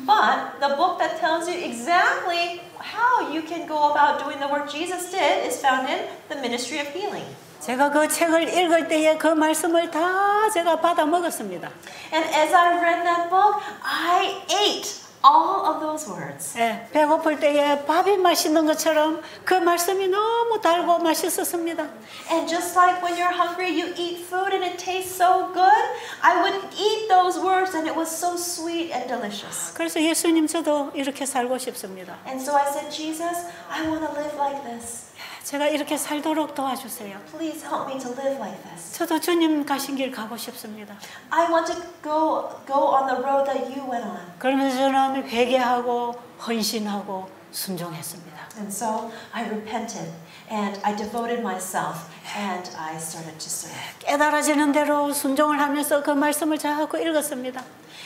But the book that tells you exactly how you can go about doing the work Jesus did is found in the Ministry of Healing. 제가 그 책을 읽을 때에 그 말씀을 다 제가 받아 먹었습니다. And as I read that book, I ate all of those words. 예, 배고플 때에 밥이 맛있는 것처럼 그 말씀이 너무 달고 맛있었습니다. And just like when you're hungry, you eat food and it tastes so good, I would eat those words and it was so sweet and delicious. 그래서 예수님 저도 이렇게 살고 싶습니다. And so I said, Jesus, I want to live like this. 제가 이렇게 살도록 도와주세요. Please help me to live like this. 저도 주님 가신 길 가고 싶습니다. I want to go on the road that you went on. 그러면서 저는 회개하고 헌신하고 순종했습니다. And so I repented and I devoted myself and I started to serve. 깨달아지는 대로 순종을 하면서 그 말씀을 자꾸 읽었습니다.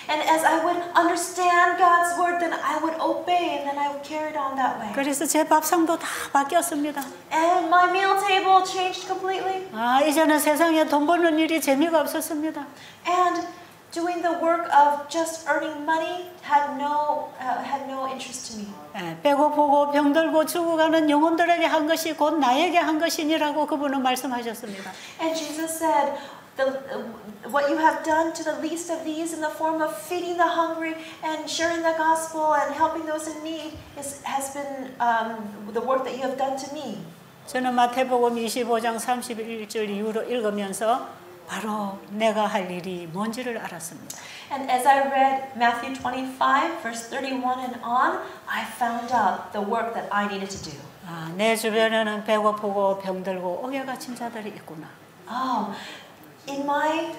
And as I would understand God's word, then I would obey and then I would carry it on that way. 그래서 제 밥상도 다 바뀌었습니다. And my meal table changed completely. 이제는 세상에 돈 버는 일이 재미가 없었습니다. And doing the work of just earning money had no interest to me. 배고프고 병들고 죽어가는 영혼들에게 한 것이 곧 나에게 한 것이니라고 그분은 말씀하셨습니다. And Jesus said, what you have done to the least of these in the form of feeding the hungry and sharing the gospel and helping those in need has been the work that you have done to me. 저는 마태복음 25장 31절 이후로 읽으면서 바로 내가 할 일이 뭔지를 알았습니다. And as I read Matthew 25, verse 31 and on, I found out the work that I needed to do. 내 주변에는 배고프고 병들고 옥에 갇힌 자들이 있구나. Oh, in my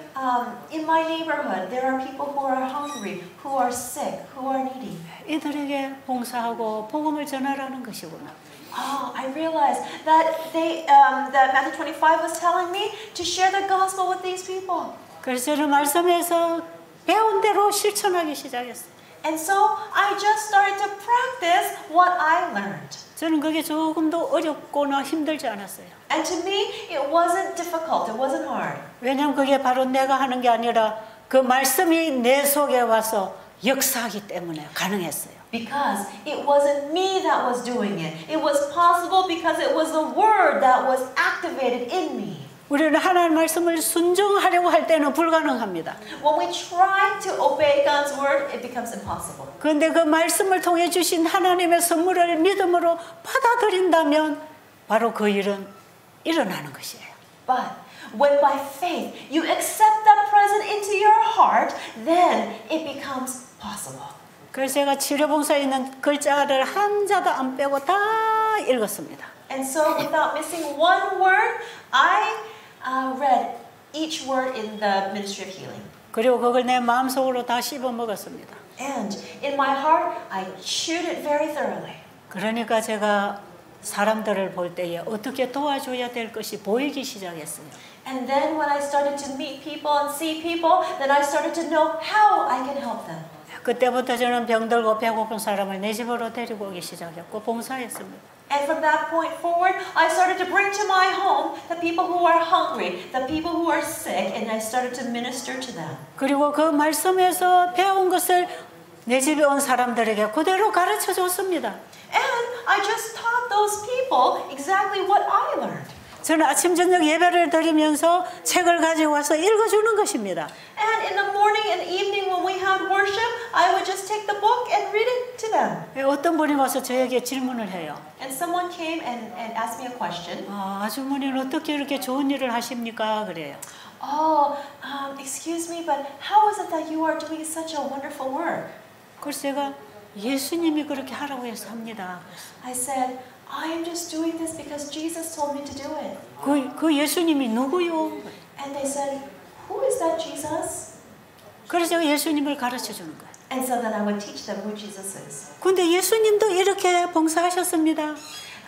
neighborhood, there are people who are hungry, who are sick, who are needy. 이들에게 봉사하고 복음을 전하라는 것이구나. Oh, I realized that that Matthew 25 was telling me to share the gospel with these people. 그래서 저는 말씀에서 배운 대로 실천하기 시작했어요. And so I just started to practice what I learned. 저는 그게 조금도 어렵거나 힘들지 않았어요. And to me, it wasn't difficult. It wasn't hard. 왜냐하면 그게 바로 내가 하는 게 아니라 그 말씀이 내 속에 와서 역사하기 때문에 가능했어요. Because it wasn't me that was doing it. It was possible because it was the word that was activated in me. 우리는 하나님 말씀을 순종하려고 할 때는 불가능합니다. When we try to obey God's word, it becomes impossible. 그런데 그 말씀을 통해 주신 하나님의 선물을 믿음으로 받아들인다면 바로 그 일은 일어나는 것이에요. But when by faith you accept that present into your heart, then it becomes possible. 그래서 제가 치료봉사에 있는 글자를 한 자도 안 빼고 다 읽었습니다. And so without missing one word, I read each word in the Ministry of Healing. 그리고 그걸 내 마음속으로 다 씹어 먹었습니다. And in my heart, I chewed it very thoroughly. 그러니까 제가 사람들을 볼 때에 어떻게 도와줘야 될 것이 보이기 시작했어요. And then when I started to meet people and see people, then I started to know how I can help them. 그때부터 저는 병들고 배고픈 사람을 내 집으로 데리고 오기 시작했고 봉사했습니다. And from that point forward, I started to bring to my home the people who are hungry, the people who are sick, and I started to minister to them. 그리고 그 말씀에서 배운 것을 내 집에 온 사람들에게 그대로 가르쳐 줬습니다. And I just taught those people exactly what I learned. 저는 아침 저녁 예배를 드리면서 책을 가지고 와서 읽어주는 것입니다. And in the morning and evening when we had worship, I would just take the book and read it to them. 어떤 분이 와서 저에게 질문을 해요. And someone came and asked me a question. 아주머니는 어떻게 이렇게 좋은 일을 하십니까? 그래요. Oh, excuse me, but how is it that you are doing such a wonderful work? 그래서 제가 예수님이 그렇게 하라고 해서 합니다. I said, I am just doing this because Jesus told me to do it. 그 예수님이 누구요? And they said, who is that Jesus? 그래서 제가 예수님을 가르쳐 주는 거예요. And so then I would teach them who Jesus is. 근데 예수님도 이렇게 봉사하셨습니다.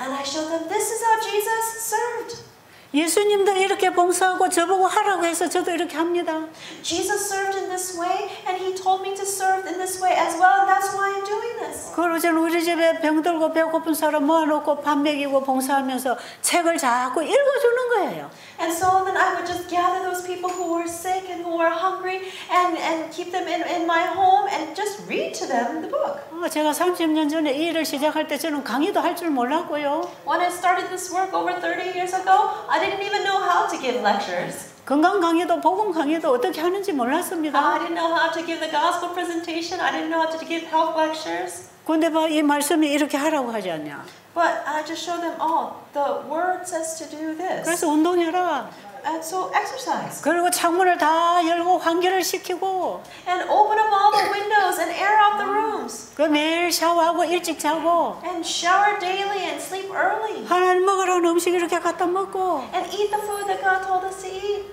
And I showed them, this is how Jesus served. 예수님도 이렇게 봉사하고 저보고 하라고 해서 저도 이렇게 합니다. Jesus served in this way, and He told me to serve in this way as well, and that's why I'm doing this. 그리고 저는 우리 집에 병들고 배고픈 사람 모아놓고 밥 먹이고 봉사하면서 책을 자꾸 읽어주는 거예요. And so then I would just gather those people who were sick and who were hungry and keep them in my home and just read to them the book. 제가 30년 전에 이 일을 시작할 때 저는 강의도 할 줄 몰랐고요. When I started this work over 30 years ago, I didn't even know how to give lectures. 건강 강의도 복음 강의도 어떻게 하는지 몰랐습니다. I didn't know how to give the gospel presentation. I didn't know how to give health lectures. 근데 봐, 이 말씀이 이렇게 하라고 하지 않냐. But I just showed them, oh, the word says to do this. 그래서 운동해라. And so exercise. 그리고 창문을 다 열고 환기를 시키고. And open up all the windows and air out the rooms. 그 매일 샤워하고 일찍 자고. And shower daily and sleep early. 하나님 먹으라는 음식 이렇게 갖다 먹고. And eat the food that God told us to eat.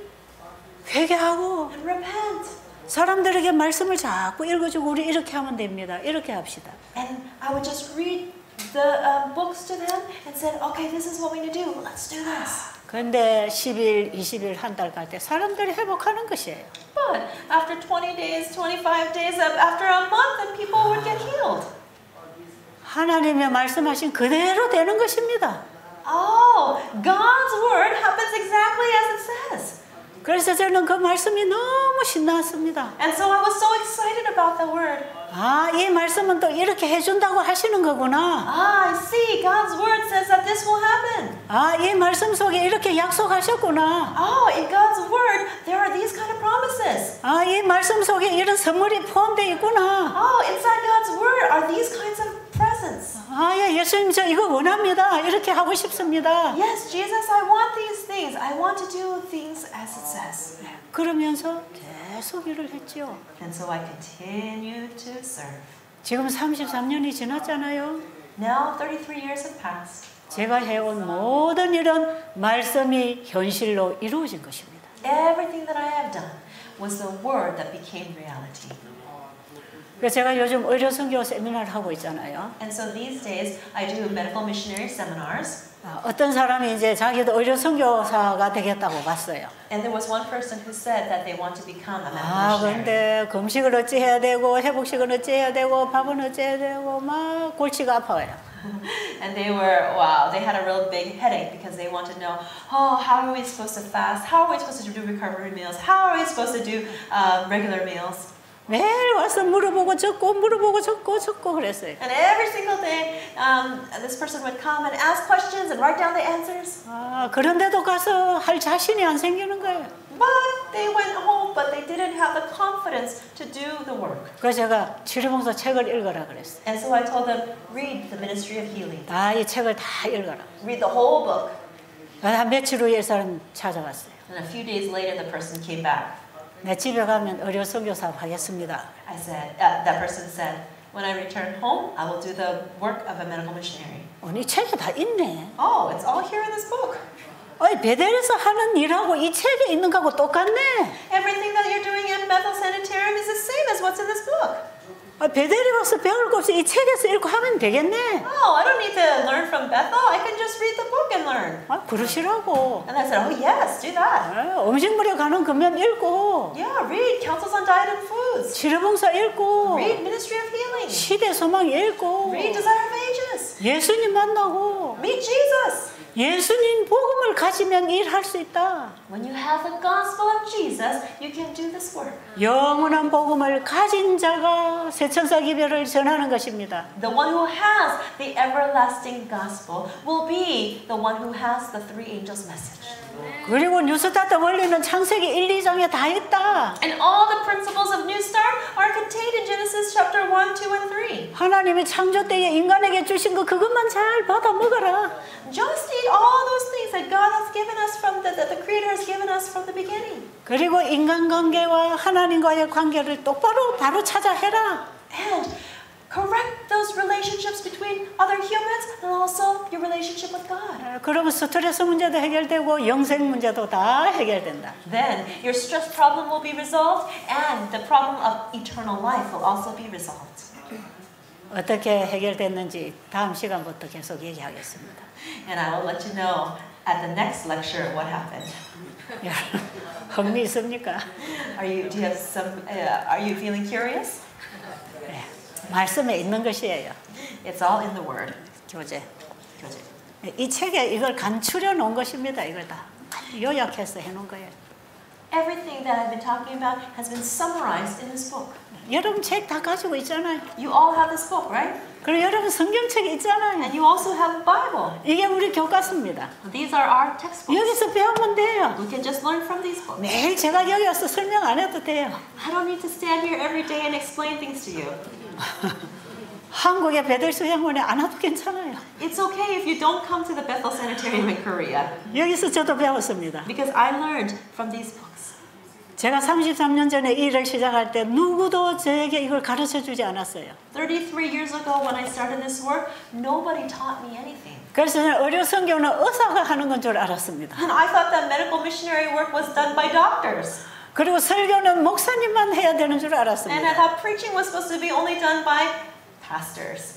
회개하고. And repent. 사람들에게 말씀을 자꾸 읽어주고 우리 이렇게 하면 됩니다. 이렇게 합시다. And I would just read the books to them and said, okay, this is what we need to do. Let's do this. 그런데 10일, 20일, 한 달 갈 때 사람들이 회복하는 것이에요. But after 20 days, 25 days, after a month, then people would get healed. 하나님의 말씀하신 그대로 되는 것입니다. Oh, God's word happens exactly as it says. 그래서 저는 그 말씀이 너무 신났습니다. And so I was so excited about the word. 이 말씀은 또 이렇게 해준다고 하시는 거구나. I see. God's word says that this will happen. 이 말씀 속에 이렇게 약속하셨구나. Oh, in God's word, there are these kind of promises. 이 말씀 속에 이런 선물이 포함되어 있구나. Oh, inside God's word are these kinds of presents. 예, 예수님 저 이거 원합니다. 이렇게 하고 싶습니다. Yes, Jesus, I want these things. I want to do things as it says. 그러면서 계속 일을 했죠. And so I continue to serve. 지금 33년이 지났잖아요. Now 33 years have passed. 제가 해온 모든 일은 말씀이 현실로 이루어진 것입니다. Everything that I have done was the word that became reality. 그래서 제가 요즘 의료 선교 세미나를 하고 있잖아요. And so these days I do medical missionary seminars. 어떤 사람이 이제 자기도 의료 선교사가 되겠다고 봤어요. And there was one person who said that they want to become a medical missionary. 근데 금식을 어찌 해야 되고 회복식은 어찌 해야 되고 밥은 어찌 해야 되고 막 골치가 아파요. And they were, wow, they had a real big headache because they want to know, oh, how are we supposed to fast? How are we supposed to do recovery meals? How are we supposed to do regular meals? 매일 와서 물어보고 적고 그랬어요. And every single day, this person would come and ask questions and write down the answers. 그런데도 가서 할 자신이 안 생기는 거예요. But they went home, but they didn't have the confidence to do the work. 그래서 제가 치료봉사 책을 읽어라 그랬어요. And so I told them, read the Ministry of Healing. 이 책을 다 읽어라. Read the whole book. 한 며칠 후에 이 사람 찾아왔어요. And a few days later, the person came back. 내 집에 가면 의료 선교사 하겠습니다. I said, that person said, when I return home, I will do the work of a medical missionary. 이 책에 다 있네. Oh, it's all here in this book. 베델에서 하는 일하고 이 책에 있는 거하고 똑같네. Everything that you're doing in Bethel Sanitarium is the same as what's in this book. 베델에 와서 배울 거 없이 이 책에서 읽고 하면 되겠네. Oh, I don't need to learn from Bethel. I can just read the book and learn. 그러시라고. And I said, oh yes, do that. 음식물에 관한 금연 읽고. Yeah, read Counsels on Diet and Foods. 치료봉사 읽고. Read Ministry of Healing. 시대 소망 읽고. Read Desire of Ages. 예수님 만나고. Meet Jesus. 예수님 복음을 가지면 일할 수 있다. When you have the gospel of Jesus, you can do this work. 영원한 복음을 가진 자가 세천사 기별을 전하는 것입니다. The one who has the everlasting gospel will be the one who has the three angels' message. 그리고 뉴스타트 원리는 창세기 1, 2장에 다 있다. And all the principles of New Start are contained in Genesis chapter 1, 2, and 3. 하나님이 창조 때에 인간에게 주신 거 그것만 잘 받아 먹어라. Just eat all those things that God has given us from that the Creator has given us from the beginning. 그리고 인간관계와 하나님과의 관계를 똑바로 바로 찾아 해라. And correct those relationships between other humans and also your relationship with God. 그러면 스트레스 문제도 해결되고 영생 문제도 다 해결된다. Then your stress problem will be resolved and the problem of eternal life will also be resolved. 어떻게 해결됐는지 다음 시간부터 계속 얘기하겠습니다. And I will let you know at the next lecture what happened. 흥미 있습니까? Do you have some? Are you feeling curious? 네, 말씀에 있는 것이에요. It's all in the Word. 교재. 교재. 이 책에 이걸 간추려 놓은 것입니다. 이걸 다 요약해서 해놓은 거예요. Everything that I've been talking about has been summarized in this book. 여러분 책 다 가지고 있잖아요. You all have this book, right? 그리고 여러분 성경책이 있잖아요. And you also have a Bible. 이게 우리 교과서입니다. These are our textbooks. 여기서 배우면 돼요. We can just learn from these books. 매일 제가 여기 와서 설명 안 해도 돼요. I don't need to stand here every day and explain things to you. 한국의 베델수양원에 안 와도 괜찮아요. It's okay if you don't come to the Bethel Sanitarium in Korea. 여기서 저도 배웠습니다. Because I learned from these books. 제가 33년 전에 일을 시작할 때 누구도 저에게 이걸 가르쳐 주지 않았어요. 33 years ago when I started this work, nobody taught me anything. 그래서 저는 의료 선교는 의사가 하는 건 줄 알았습니다. And I thought that medical missionary work was done by doctors. 그리고 설교는 목사님만 해야 되는 줄 And I 알았습니다. thought preaching was supposed to be only done by pastors.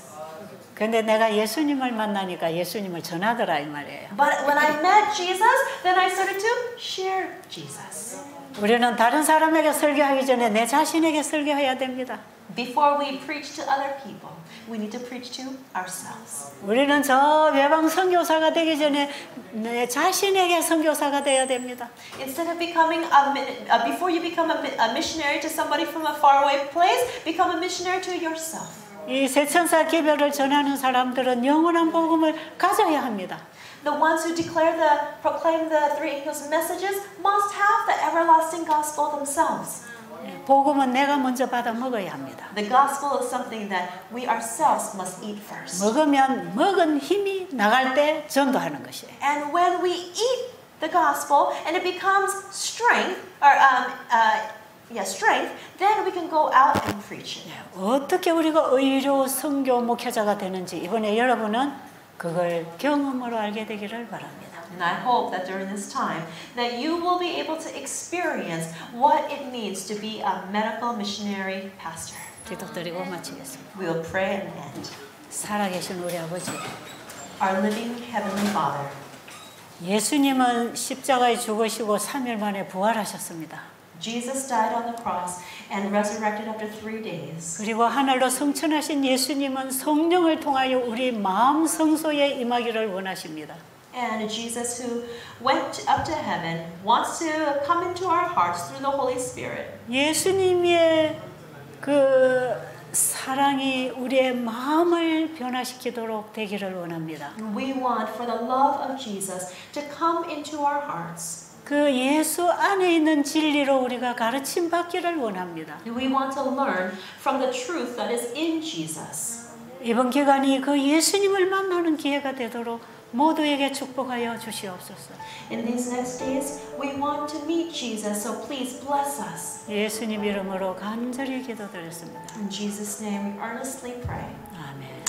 근데 내가 예수님을 만나니까 예수님을 전하더라 이 말이에요. But when I met Jesus, then I started to share Jesus. 우리는 다른 사람에게 설교하기 전에 내 자신에게 설교해야 됩니다. Before we preach to other people, we need to preach to ourselves. 우리는 저 외방 선교사가 되기 전에 내 자신에게 선교사가 되어야 됩니다. Instead of becoming before you become a missionary to somebody from a faraway place, become a missionary to yourself. 이 세천사 개별을 전하는 사람들은 영원한 복음을 가져야 합니다. The ones who proclaim the three angels' messages must have the everlasting gospel themselves. 복음은 내가 먼저 받아 먹어야 합니다. The gospel is something that we ourselves must eat first. 먹으면 먹은 힘이 나갈 때 전도하는 것이에요. And when we eat the gospel and it becomes strength, strength, then we can go out and preach it. 어떻게 우리가 의료 선교 목회자가 되는지 이번에 여러분은 그걸 경험으로 알게 되기를 바랍니다. And I hope that during this time that you will be able to experience what it means to be a medical missionary pastor. 기도드리고 마치겠습니다. We will pray and end. 살아계신 우리 아버지, Our living heavenly Father, 예수님은 십자가에 죽으시고 3일 만에 부활하셨습니다. Jesus died on the cross and resurrected after 3 days. 그리고 하늘로 승천하신 예수님은 성령을 통하여 우리 마음 성소에 임하기를 원하십니다. And Jesus who went up to heaven wants to come into our hearts through the Holy Spirit. 예수님의 그 사랑이 우리의 마음을 변화시키도록 되기를 원합니다. We want for the love of Jesus to come into our hearts. 그 예수 안에 있는 진리로 우리가 가르침 받기를 원합니다. We want to learn from the truth that is in Jesus. 이번 기간이 그 예수님을 만나는 기회가 되도록 모두에게 축복하여 주시옵소서. In these next days, we want to meet Jesus, so please bless us. 예수님 이름으로 간절히 기도드렸습니다. In Jesus' name, we earnestly pray. 아멘.